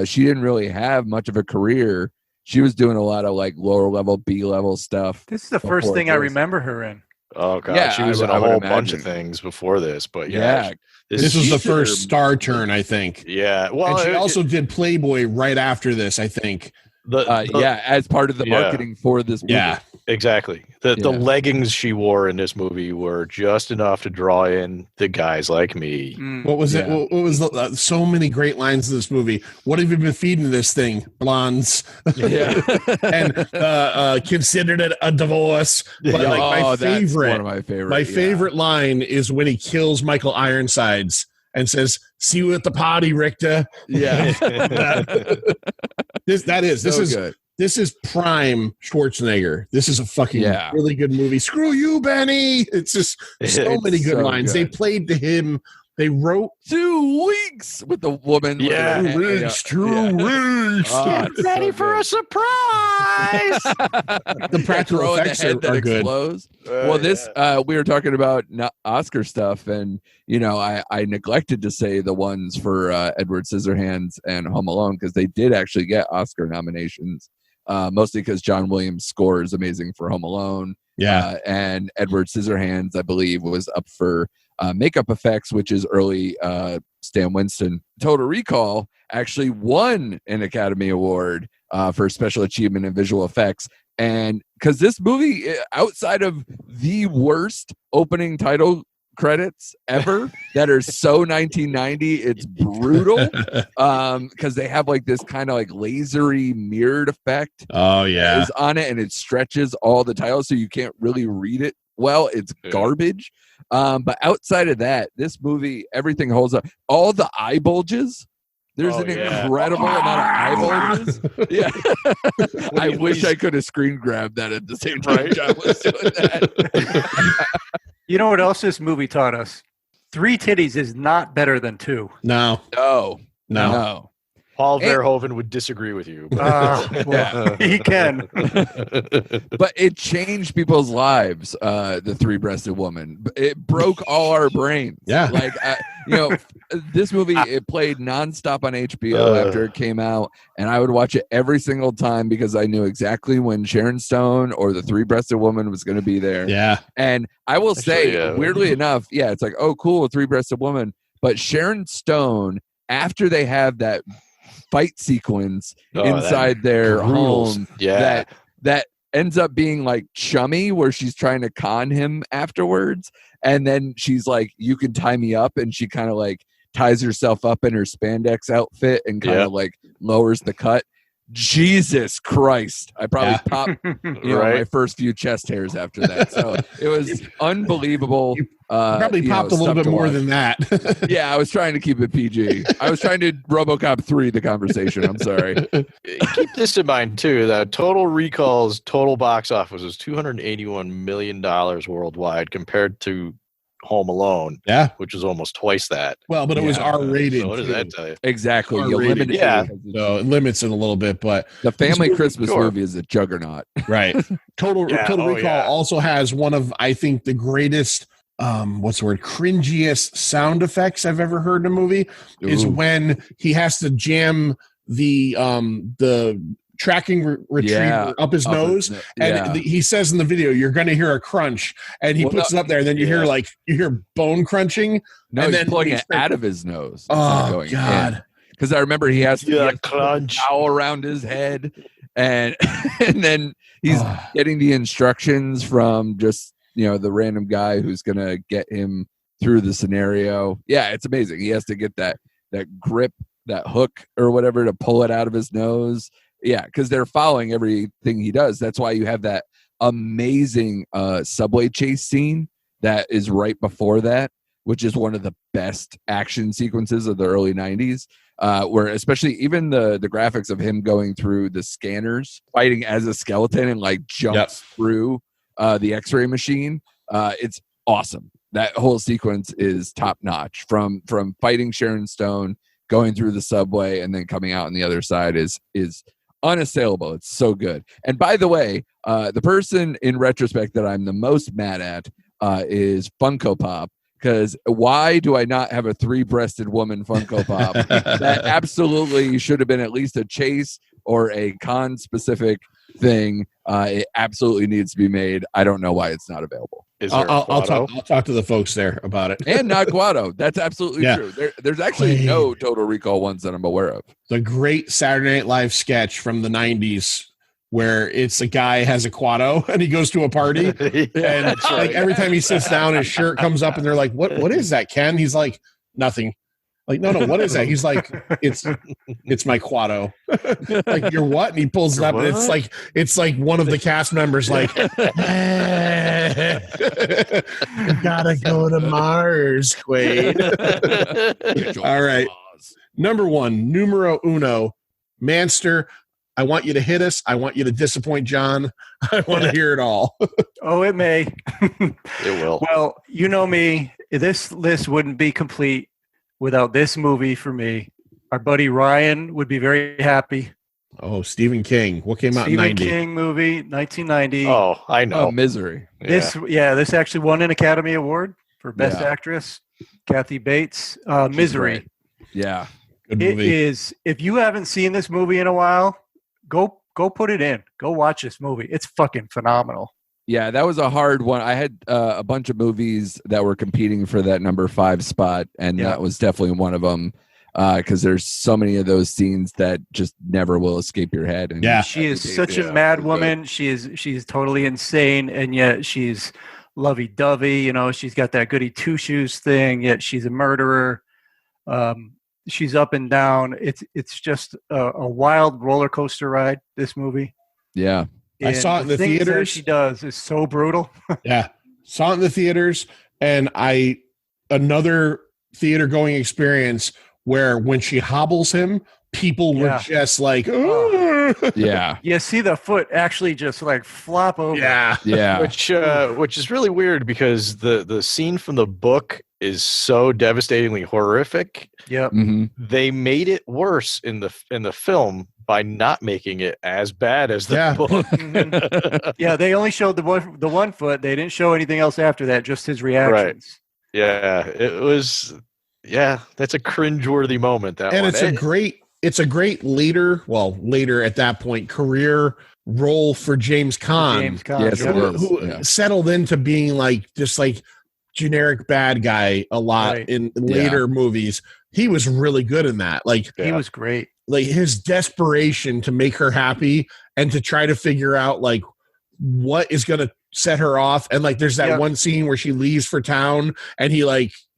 She didn't really have much of a career. She was doing a lot of like lower level, B level stuff. This is the first thing I remember her in. Oh god, Yeah, she was in I a would whole bunch imagine. of things before this, but Yeah. This was the first star turn, I think. Yeah, well, And she also did Playboy right after this, I think. As part of the marketing for this movie. Yeah, exactly. The leggings she wore in this movie were just enough to draw in the guys like me. What was it? What was so many great lines in this movie? What have you been feeding this thing? Blondes. Yeah. And considered it a divorce. But like that's one of my favorite. My favorite line is when he kills Michael Ironsides and says, "See you at the party, Richter." Yeah. This is prime Schwarzenegger. This is a fucking really good movie. Screw you, Benny. It's just so many good lines. They played to him. They wrote 2 weeks with the woman. Yeah, 2 weeks. Get ready for a surprise. The practical effects are good. Well, this we were talking about Oscar stuff, and I neglected to say the ones for Edward Scissorhands and Home Alone, because they did actually get Oscar nominations, mostly because John Williams' score is amazing for Home Alone. Yeah, and Edward Scissorhands, I believe, was up for makeup effects, which is early Stan Winston. Total Recall actually won an Academy Award for special achievement in visual effects. And because this movie, outside of the worst opening title credits ever that are so 1990, it's brutal, because they have like this kind of like lasery mirrored effect is on it, and it stretches all the titles so you can't really read it well. It's garbage. But outside of that, this movie, everything holds up. All the eye bulges, there's an incredible amount of eye bulges. Yeah. I wish I could have screen grabbed that at the same time John was doing that. You know what else this movie taught us? 3 titties is not better than 2. No. Paul Verhoeven would disagree with you. He can. But it changed people's lives, the 3-breasted woman. It broke all our brains. Yeah. Like, this movie, it played nonstop on HBO after it came out, and I would watch it every single time because I knew exactly when Sharon Stone or the 3-breasted woman was going to be there. Yeah. And I will say, weirdly enough, it's like, oh, cool, a 3-breasted woman. But Sharon Stone, after they have that fight sequence inside their home that ends up being like chummy, where she's trying to con him afterwards, and then she's like, you can tie me up, and she kind of like ties herself up in her spandex outfit and kind of like lowers the cut. Jesus Christ, I probably popped my first few chest hairs after that. So it was unbelievable. Probably popped a little bit more than that. Yeah, I was trying to keep it PG. I was trying to RoboCop 3 the conversation. I'm sorry. Keep this in mind too, that Total Recall's total box office was $281 million worldwide, compared to Home Alone, which is almost twice that. Well, but it was R-rated. So what does that tell you? Exactly. R-rated. So it limits it a little bit, but the family Christmas movie is a juggernaut. Right. Total Recall also has one of, I think, the greatest cringiest sound effects I've ever heard in a movie. Is when he has to jam the tracking retriever up his nose, and he says in the video, "You're going to hear a crunch," and he puts it up there, and then you hear bone crunching. No, and he's then pulling it out of his nose. Oh God! Because I remember he has to crunch towel around his head, and and then he's getting the instructions from just the random guy who's going to get him through the scenario. Yeah, it's amazing. He has to get that grip, that hook or whatever, to pull it out of his nose. Yeah, because they're following everything he does. That's why you have that amazing subway chase scene that is right before that, which is one of the best action sequences of the early 90s, where especially even the graphics of him going through the scanners, fighting as a skeleton and like jumps through the x-ray machine. It's awesome. That whole sequence is top notch, from fighting Sharon Stone, going through the subway, and then coming out on the other side is unassailable. It's so good. And by the way, the person in retrospect that I'm the most mad at is Funko Pop. Because why do I not have a 3-breasted woman Funko Pop? That absolutely should have been at least a Chase or a con-specific thing. It absolutely needs to be made. I don't know why it's not available. I'll talk to the folks there about it. And not Guado. That's absolutely true. There's actually no Total Recall ones that I'm aware of. The great Saturday Night Live sketch from the 90s where it's a guy has a Quado and he goes to a party and like every time he sits down, his shirt comes up and they're like, what is that, Ken? He's like, nothing. Like, no, what is that? He's like, it's my Quado. Like, you're what? And he pulls it up, and it's like one of the cast members, like, you gotta go to Mars, Quaid. All right, number 1, numero uno, Manster. I want you to hit us. I want you to disappoint John. I want to hear it all. Oh, it may. It will. Well, you know me. This list wouldn't be complete without this movie for me. Our buddy Ryan would be very happy. Oh, Stephen King. What came out in 90? Stephen King movie, 1990. Oh, I know. Oh, Misery. This actually won an Academy Award for Best Actress. Kathy Bates. Misery. Yeah. Good movie. It is. If you haven't seen this movie in a while, go put it in. Go watch this movie. It's fucking phenomenal. Yeah, that was a hard one. I had a bunch of movies that were competing for that number 5 spot, and that was definitely one of them, because there's so many of those scenes that just never will escape your head. And she is such a mad woman. She's totally insane, and yet she's lovey-dovey. You know, she's got that goody two-shoes thing, yet she's a murderer. She's up and down. It's just a wild roller coaster ride, this movie. Yeah. I saw it in the theaters. She does is so brutal. Yeah. Saw it in the theaters, and another theater going experience where when she hobbles him, people were just like, yeah. You see the foot actually just like flop over. Yeah. Which is really weird because the scene from the book is so devastatingly horrific. Yep. Mm-hmm. They made it worse in the film by not making it as bad as the book. Yeah, they only showed the one foot. They didn't show anything else after that, just his reactions. Right. Yeah, it was. Yeah, that's a cringeworthy moment. That and one. It's a great later at that point career role for James Caan. Yes, who settled into being like just like generic bad guy a lot in later movies. He was really good in that. Like he was great. Like his desperation to make her happy and to try to figure out like what is going to set her off. And like, there's that one scene where she leaves for town and he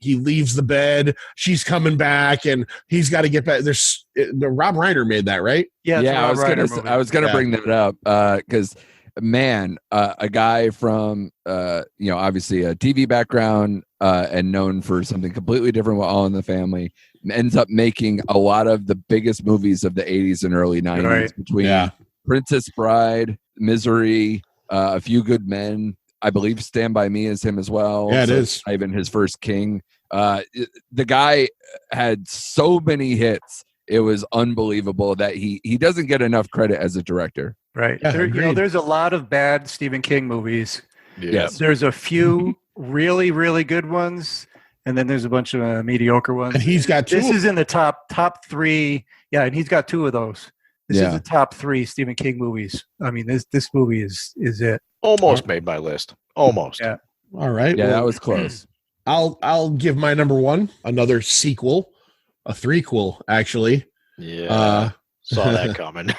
leaves the bed. She's coming back and he's got to get back. There's the Rob Reiner made that, right? Yeah. I was gonna bring that up because man, a guy from obviously a TV background and known for something completely different with All in the Family, ends up making a lot of the biggest movies of the 80s and early 90s between Princess Bride, Misery, A Few Good Men. I believe Stand By Me is him as well. Yeah, it is. Even his first King. The guy had so many hits. It was unbelievable that he doesn't get enough credit as a director. Right. Yeah, there's a lot of bad Stephen King movies. Yes. There's a few really, really good ones, and then there's a bunch of mediocre ones. And he's got two. This is in the top 3. Yeah, and he's got 2 of those. This is the top 3 Stephen King movies. I mean, this movie is it. Almost made my list. Almost. Yeah. All right. Yeah, that was close. I'll give my number 1 another sequel, a threequel actually. Yeah. Saw that coming.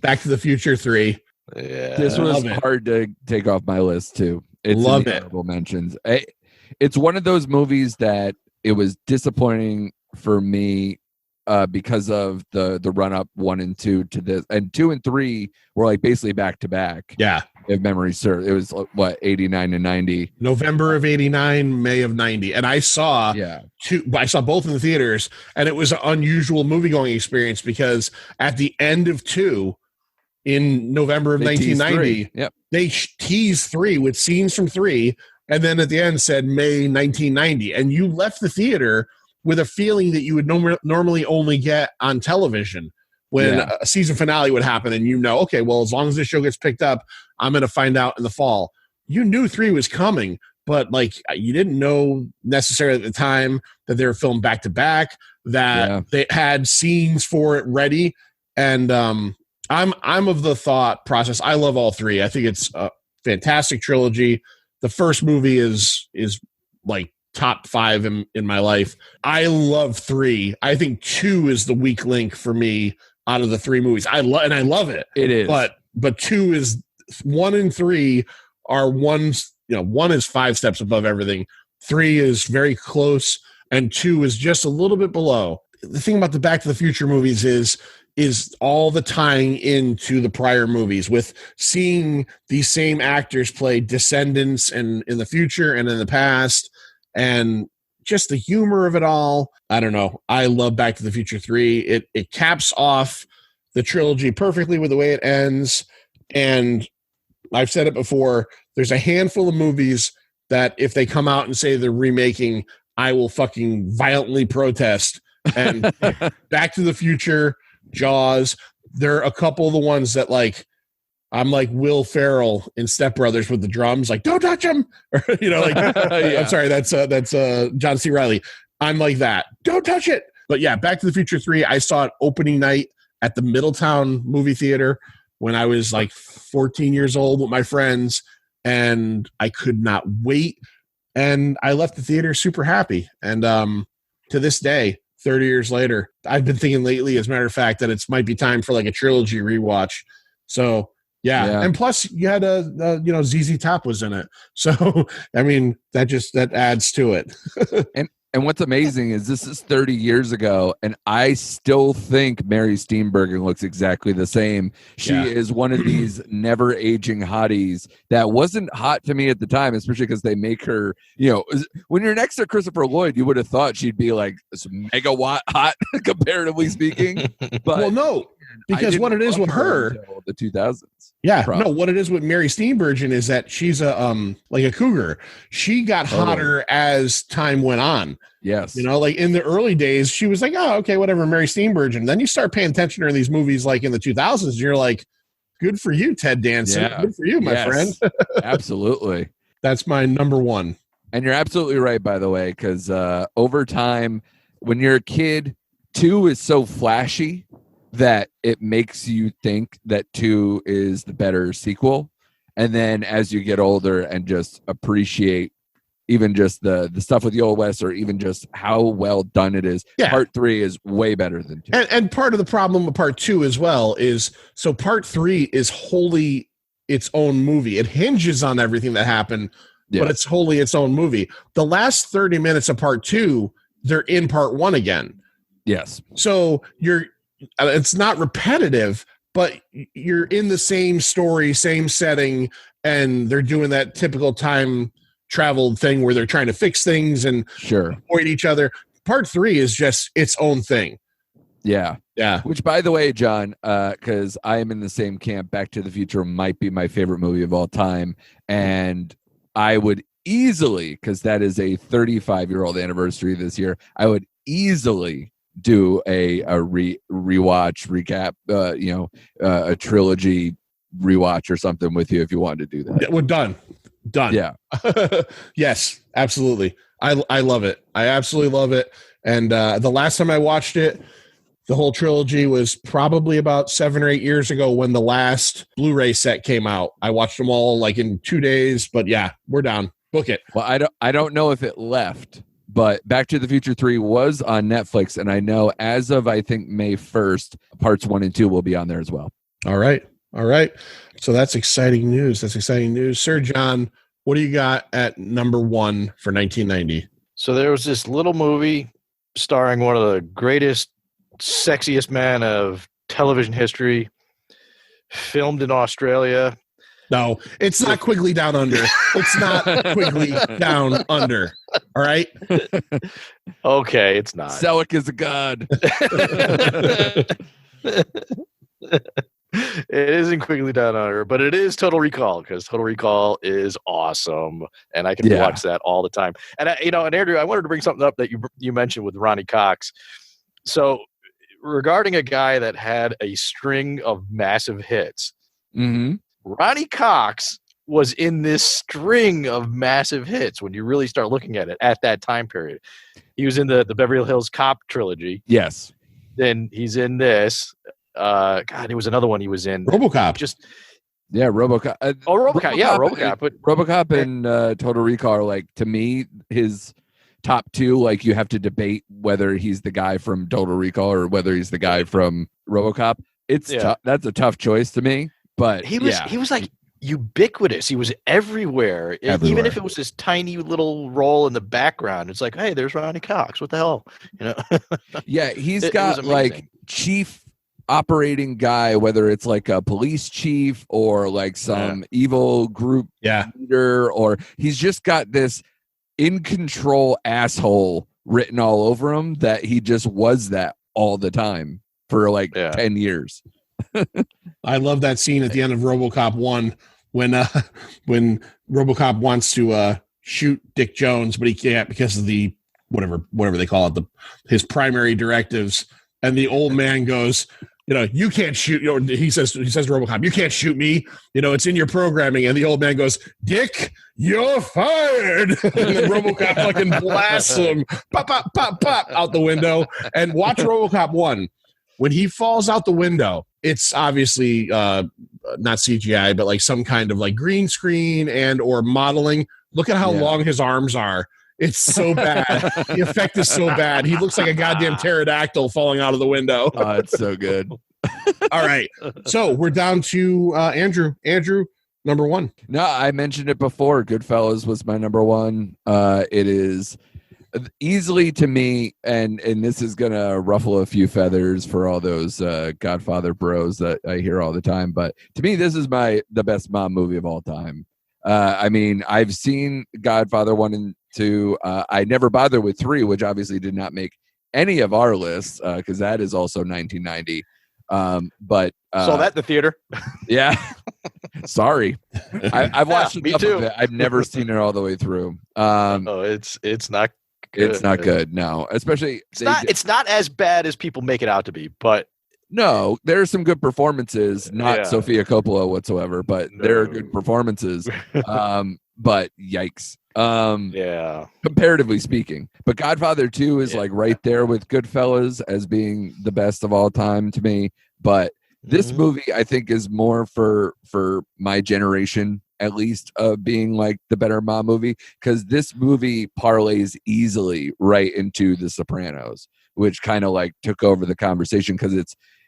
Back to the Future 3. Yeah. This was hard to take off my list too. It's Love it. honorable mentions. It's one of those movies that it was disappointing for me because of the run up 1 and 2 to this, and 2 and 3 were like basically back to back. Yeah. if memory serves. It was what, 89 to 90. November of 89, May of 90. And I saw I saw both in the theaters, and it was an unusual movie-going experience because at the end of 2 in November of 1990, they teased 3 with scenes from 3, and then at the end said May 1990. And you left the theater with a feeling that you would normally only get on television when a season finale would happen, and okay, well, as long as this show gets picked up, I'm going to find out in the fall. You knew 3 was coming, but like you didn't know necessarily at the time that they were filmed back to back, that they had scenes for it ready. And I'm of the thought process. I love all 3. I think it's a fantastic trilogy. The first movie is like top 5 in my life. I love 3. I think 2 is the weak link for me out of the 3 movies. I love it. It is. But 2 is 1 and 3 are ones, 1 is 5 steps above everything. 3 is very close, and 2 is just a little bit below. The thing about the Back to the Future movies is all the tying into the prior movies, with seeing these same actors play descendants and in the future and in the past, and just the humor of it all. I don't know. I love Back to the Future 3. It caps off the trilogy perfectly with the way it ends. And I've said it before, there's a handful of movies that if they come out and say they're remaking, I will fucking violently protest. And Back to the Future, Jaws, there are a couple of the ones that like, I'm like Will Ferrell in Step Brothers with the drums, like, don't touch him. I'm sorry, that's John C. Reilly. I'm like that. Don't touch it. But yeah, Back to the Future 3, I saw it opening night at the Middletown movie theater when I was like 14 years old with my friends, and I could not wait. And I left the theater super happy. And to this day, 30 years later, I've been thinking lately, as a matter of fact, that it might be time for like a trilogy rewatch. So yeah. And plus you had ZZ Top was in it. So, I mean, that adds to it. And what's amazing is this is 30 years ago, and I still think Mary Steenburgen looks exactly the same. She is one of these never aging hotties that wasn't hot to me at the time, especially because they make her, when you're next to Christopher Lloyd, you would have thought she'd be like megawatt hot, comparatively speaking. But well, no. Because what it is with her, the 2000s. Yeah, probably. No, what it is with Mary Steenburgen is that she's like a cougar. She got hotter as time went on. Yes. Like in the early days, she was like, oh, okay, whatever, Mary Steenburgen. Then you start paying attention to her in these movies like in the 2000s, and you're like, good for you, Ted Danson. Yeah. Good for you, my friend. Absolutely. That's my number 1. And you're absolutely right, by the way, because over time, when you're a kid, 2 is so flashy that it makes you think that 2 is the better sequel. And then as you get older and just appreciate even just the stuff with the Old West, or even just how well done it is, part 3 is way better than 2. And part of the problem with part 2 as well is, so part 3 is wholly its own movie. It hinges on everything that happened, but it's wholly its own movie. The last 30 minutes of part 2, they're in part 1 again. Yes. So it's not repetitive, but you're in the same story, same setting, and they're doing that typical time travel thing where they're trying to fix things and avoid each other. Part 3 is just its own thing. Yeah. Which, by the way, John, because I am in the same camp, Back to the Future might be my favorite movie of all time, and I would easily, because that is a 35-year-old anniversary this year, I would easily do a rewatch recap, a trilogy rewatch or something with you if you wanted to do that. We're done. Yeah. Yes, absolutely. I love it. I absolutely love it. And the last time I watched it, the whole trilogy, was probably about 7 or 8 years ago when the last Blu-ray set came out. I watched them all like in 2 days, but yeah, we're down. Book it. Well, I don't know if it left, but Back to the Future 3 was on Netflix, and I know as of, I think, May 1st, parts 1 and 2 will be on there as well. All right. So that's exciting news. Sir Jon, what do you got at number 1 for 1990? So there was this little movie starring one of the greatest, sexiest men of television history, filmed in Australia. No, it's not Quigley Down Under. It's not Quigley Down Under. All right. Okay, it's not. Selleck is a god. It isn't Quigley Down Under, but it is Total Recall, because Total Recall is awesome, and I can watch that all the time. And and Andrew, I wanted to bring something up that you mentioned with Ronnie Cox. So, regarding a guy that had a string of massive hits, Ronnie Cox was in this string of massive hits when you really start looking at it at that time period. He was in the Beverly Hills Cop trilogy. Yes. Then he's in this. God, it was another one he was in. RoboCop. RoboCop. RoboCop. Yeah, RoboCop. But RoboCop and Total Recall are, like, to me, his top two. Like, you have to debate whether he's the guy from Total Recall or whether he's the guy from RoboCop. It's that's a tough choice to me. But he was like ubiquitous. He was everywhere. Even if it was this tiny little role in the background. It's like, hey, there's Ronnie Cox. What the hell? Yeah, he's got like chief operating guy, whether it's like a police chief or like some evil group leader, or he's just got this in control asshole written all over him that he just was that all the time for like 10 years. I love that scene at the end of RoboCop 1 when RoboCop wants to shoot Dick Jones, but he can't because of the whatever they call it, his primary directives, and the old man goes, you can't shoot. He says to RoboCop, you can't shoot me. It's in your programming. And the old man goes, Dick, you're fired. And then RoboCop fucking blasts him, pop, pop, pop, pop, out the window. And watch RoboCop 1. When he falls out the window, it's obviously not CGI, but like some kind of like green screen and or modeling. Look at how long his arms are. It's so bad. The effect is so bad. He looks like a goddamn pterodactyl falling out of the window. Oh, it's so good. All right. So we're down to Andrew. Andrew, number one. No, I mentioned it before. Goodfellas was my number one. It is easily to me, and this is going to ruffle a few feathers for all those Godfather bros that I hear all the time. But to me, this is the best mob movie of all time. I mean, I've seen Godfather 1 and 2. I never bothered with 3, which obviously did not make any of our lists because that is also 1990. But saw that in the theater. Yeah. Sorry. I've watched me enough too. of it. I've never seen it all the way through. It's not good. It's not good. No, especially it's not as bad as people make it out to be, but no, there are some good performances, not Sofia Coppola whatsoever, but there are good performances. But yikes. Comparatively speaking. But Godfather 2 is like right there with Goodfellas as being the best of all time to me. But this movie, I think, is more for my generation, at least, being like the better mob movie, because this movie parlays easily right into The Sopranos, which kind of like took over the conversation because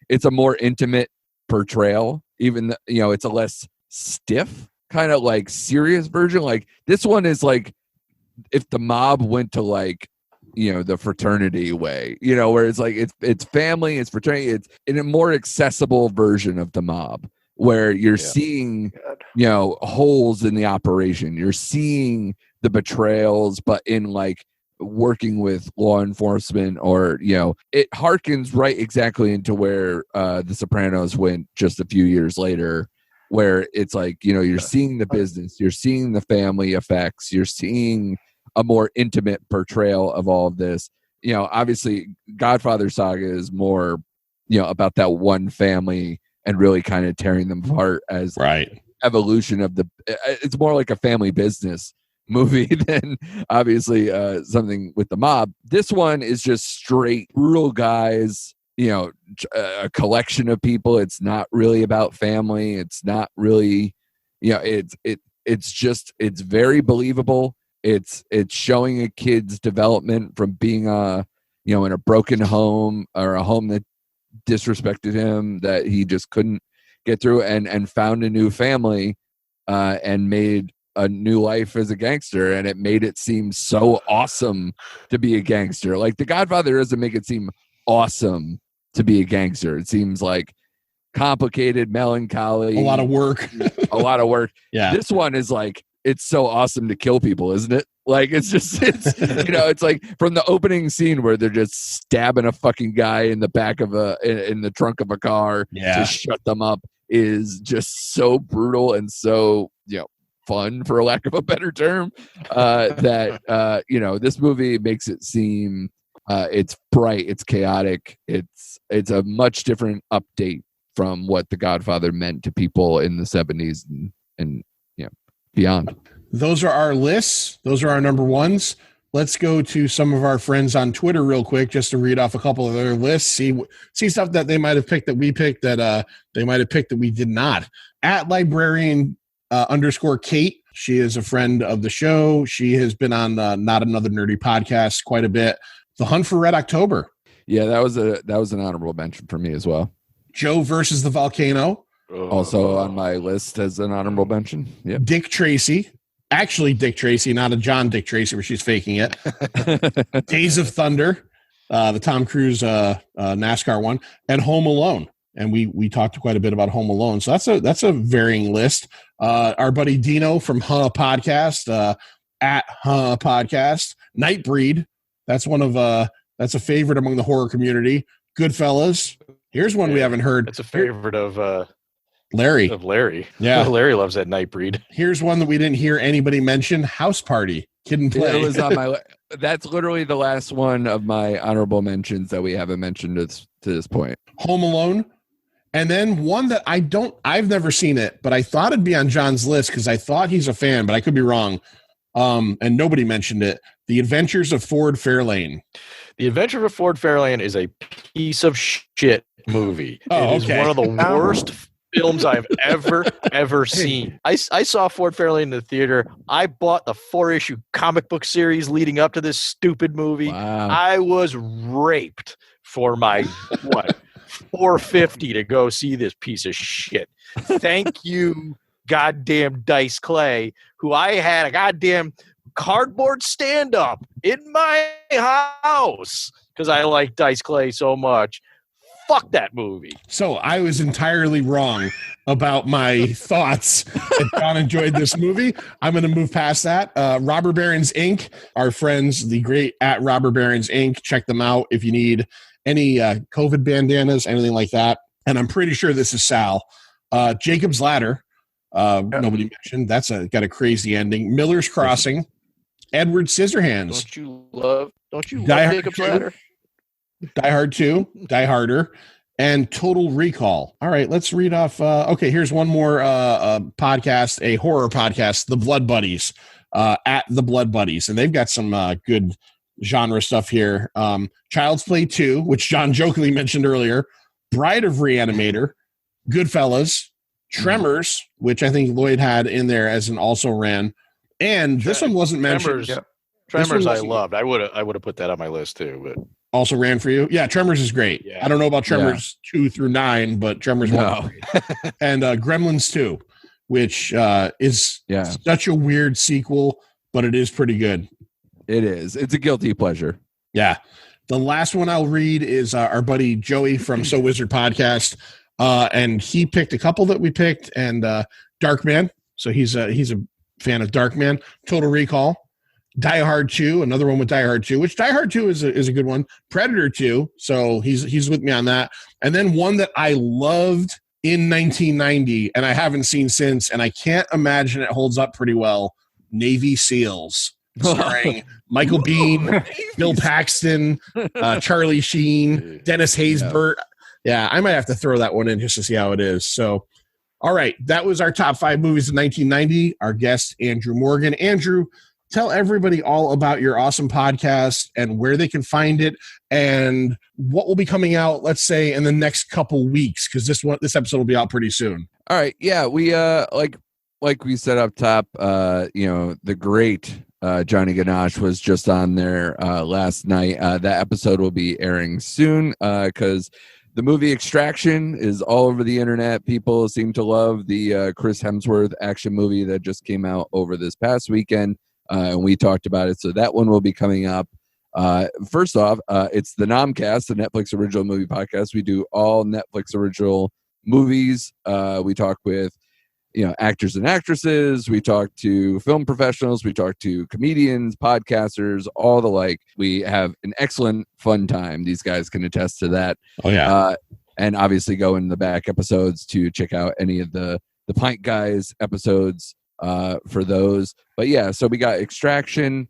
it's a more intimate portrayal. Even it's a less stiff kind of like serious version. Like this one is like if the mob went to like the fraternity way, where it's like it's family, it's fraternity, it's in a more accessible version of the mob where you're seeing holes in the operation, you're seeing the betrayals, but in like working with law enforcement, or it harkens right exactly into where The Sopranos went just a few years later, where it's like you're seeing the business, you're seeing the family effects, you're seeing a more intimate portrayal of all of this. Obviously Godfather Saga is more about that one family and really kind of tearing them apart as evolution of it's more like a family business movie than obviously something with the mob. This one is just straight rural guys, a collection of people. It's not really about family. It's not really, it's very believable. It's showing a kid's development from being in a broken home, or a home that disrespected him, that he just couldn't get through, and found a new family and made a new life as a gangster, and it made it seem so awesome to be a gangster. Like The Godfather doesn't make it seem awesome to be a gangster. It seems like complicated, melancholy, A lot of work. a lot of work. Yeah. This one is like, it's so awesome to kill people, isn't it? Like, it's it's like from the opening scene where they're just stabbing a fucking guy in the back of in the trunk of a car to shut them up is just so brutal and so, fun, for lack of a better term, that this movie makes it seem it's bright, it's chaotic, it's a much different update from what The Godfather meant to people in the 70s and beyond. Those are our lists. Those are our number ones. Let's go to some of our friends on Twitter real quick just to read off a couple of their lists. See stuff that they might have picked that we picked that they might have picked that we did not. At librarian _ Kate. She is a friend of the show. She has been on Not Another Nerdy podcast quite a bit. The Hunt for Red October. Yeah, that was an honorable mention for me as well. Joe versus the Volcano. Also on my list as an honorable mention. Yeah. Dick Tracy. Actually, Dick Tracy, not a John Dick Tracy where she's faking it. Days of Thunder, the Tom Cruise NASCAR one, and Home Alone. And we talked quite a bit about Home Alone. So that's a varying list. Our buddy Dino from Podcast, at Podcast. Nightbreed. That's that's a favorite among the horror community. Goodfellas. Here's one we haven't heard. It's a favorite of Larry. Yeah. Larry loves that Nightbreed. Here's one that we didn't hear anybody mention. House Party. Kid and Play. It was on my that's literally the last one of my honorable mentions that we haven't mentioned to this point. Home Alone. And then one that I've never seen it, but I thought it'd be on John's list because I thought he's a fan, but I could be wrong. And nobody mentioned it. The Adventures of Ford Fairlane. The Adventure of Ford Fairlane is a piece of shit movie. Oh, it is one of the worst films I've ever seen. I saw Ford Fairlane in the theater. I bought the 4-issue comic book series leading up to this stupid movie. Wow. I was raped for my $4.50 to go see this piece of shit. Thank you, goddamn Dice Clay, who I had a goddamn cardboard stand-up in my house because I like Dice Clay so much. Fuck that movie. So I was entirely wrong about my thoughts that John enjoyed this movie. I'm going to move past that. Robber Barons Inc., our friends, the great at Robber Barons Inc. Check them out if you need any COVID bandanas, anything like that. And I'm pretty sure this is Sal. Jacob's Ladder. Nobody mentioned. That's got a crazy ending. Miller's Crossing. Edward Scissorhands. Don't you Die love Hard Jacob's 2? Ladder? Die Hard 2, Die Harder, and Total Recall. All right, let's read off. Okay, here's one more podcast, a horror podcast, The Blood Buddies, at The Blood Buddies. And they've got some good genre stuff here. Child's Play 2, which John jokingly mentioned earlier, Bride of Reanimator, Goodfellas, Tremors, which I think Lloyd had in there as an also ran. And this one wasn't mentioned. Tremors I loved. I would have put that on my list too, but also ran for you. Yeah, Tremors is great. Yeah. I don't know about Tremors 2 through 9, but Tremors 1. And Gremlins 2, which is such a weird sequel, but it is pretty good. It is. It's a guilty pleasure. Yeah. The last one I'll read is our buddy Joey from So Wizard Podcast. And he picked a couple that we picked, and Darkman. So he's a fan of Darkman. Total Recall. Die Hard 2, another one with Die Hard 2, which Die Hard 2 is a good one. Predator 2, so he's with me on that. And then one that I loved in 1990, and I haven't seen since, and I can't imagine it holds up pretty well, Navy SEALs, starring Michael Biehn, Bill Paxton, Charlie Sheen, Dennis Haysbert. Yeah, I might have to throw that one in just to see how it is. So, all right, that was our top 5 movies of 1990. Our guest, Andrew Morgan. Andrew, tell everybody all about your awesome podcast and where they can find it and what will be coming out, let's say, in the next couple weeks, because this episode will be out pretty soon. All right. Yeah, we like we said up top, the great Johnny Ganache was just on there last night. That episode will be airing soon because the movie Extraction is all over the internet. People seem to love the Chris Hemsworth action movie that just came out over this past weekend. And we talked about it. So that one will be coming up. First off, it's the Nomcast, the Netflix original movie podcast. We do all Netflix original movies. We talk with actors and actresses. We talk to film professionals. We talk to comedians, podcasters, all the like. We have an excellent fun time. These guys can attest to that. Oh yeah. And obviously go in the back episodes to check out any of the Pint Guys episodes for those. But yeah, so we got Extraction.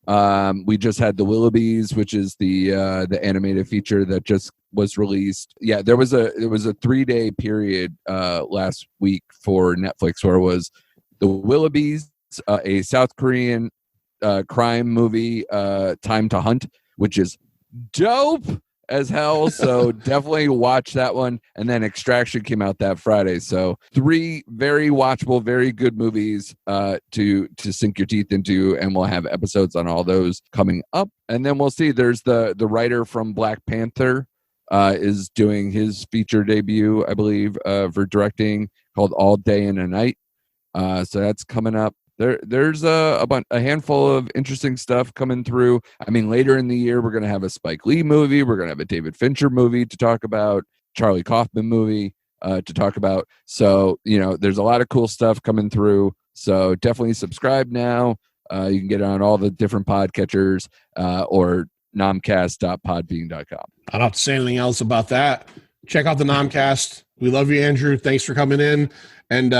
We just had the Willoughbys, which is the animated feature that just was released. Yeah, there was a 3-day period last week for Netflix where it was the Willoughbys, a South Korean crime movie, Time to Hunt, which is dope as hell. So definitely watch that one. And then Extraction came out that Friday. So 3 very watchable, very good movies to sink your teeth into, and we'll have episodes on all those coming up. And then we'll see. There's the writer from Black Panther is doing his feature debut, I believe, for directing, called All Day and a Night. So that's coming up. There's a handful of interesting stuff coming through. I mean, later in the year, we're going to have a Spike Lee movie. We're going to have a David Fincher movie to talk about, Charlie Kaufman movie to talk about. So, there's a lot of cool stuff coming through. So definitely subscribe now. You can get it on all the different podcatchers or nomcast.podbean.com. I don't have to say anything else about that. Check out the Nomcast. We love you, Andrew. Thanks for coming in. And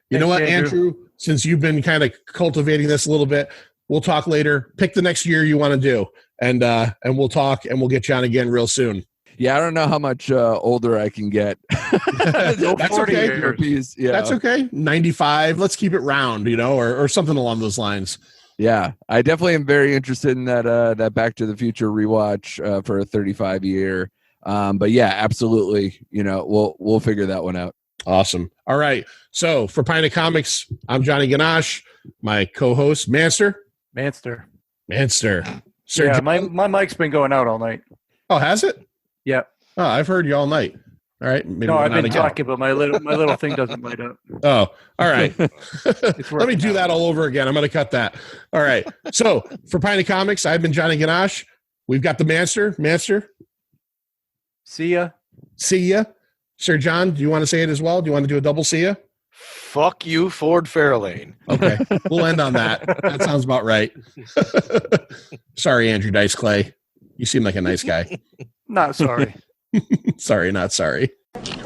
you know what, Andrew? Since you've been kind of cultivating this a little bit, we'll talk later. Pick the next year you want to do, and we'll talk, and we'll get you on again real soon. Yeah, I don't know how much older I can get. That's okay. Yeah. That's okay. 95. Let's keep it round, or something along those lines. Yeah, I definitely am very interested in that Back to the Future rewatch for a 35 year. But yeah, absolutely. We'll figure that one out. Awesome. All right. So for Pint of Comics, I'm Johnny Ganache. My co-host, Manster. Manster. Sir Yeah, Jon. my mic's been going out all night. Oh, has it? Yeah. Oh, I've heard you all night. All right. Maybe No, I've not been again. talking, but my little thing doesn't light up. Oh, all right. It's Let me do working that out. all over again. I'm going to cut that. All right. So for Pint of Comics, I've been Johnny Ganache. We've got the Manster. See ya. See ya. Sir Jon, do you want to say it as well? Do you want to do a double see ya? Fuck you, Ford Fairlane. Okay. We'll end on that. That sounds about right. Sorry, Andrew Dice Clay. You seem like a nice guy. Not sorry. Sorry, not sorry.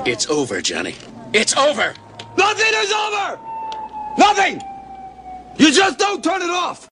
It's over, Johnny. It's over! Nothing is over! Nothing! You just don't turn it off!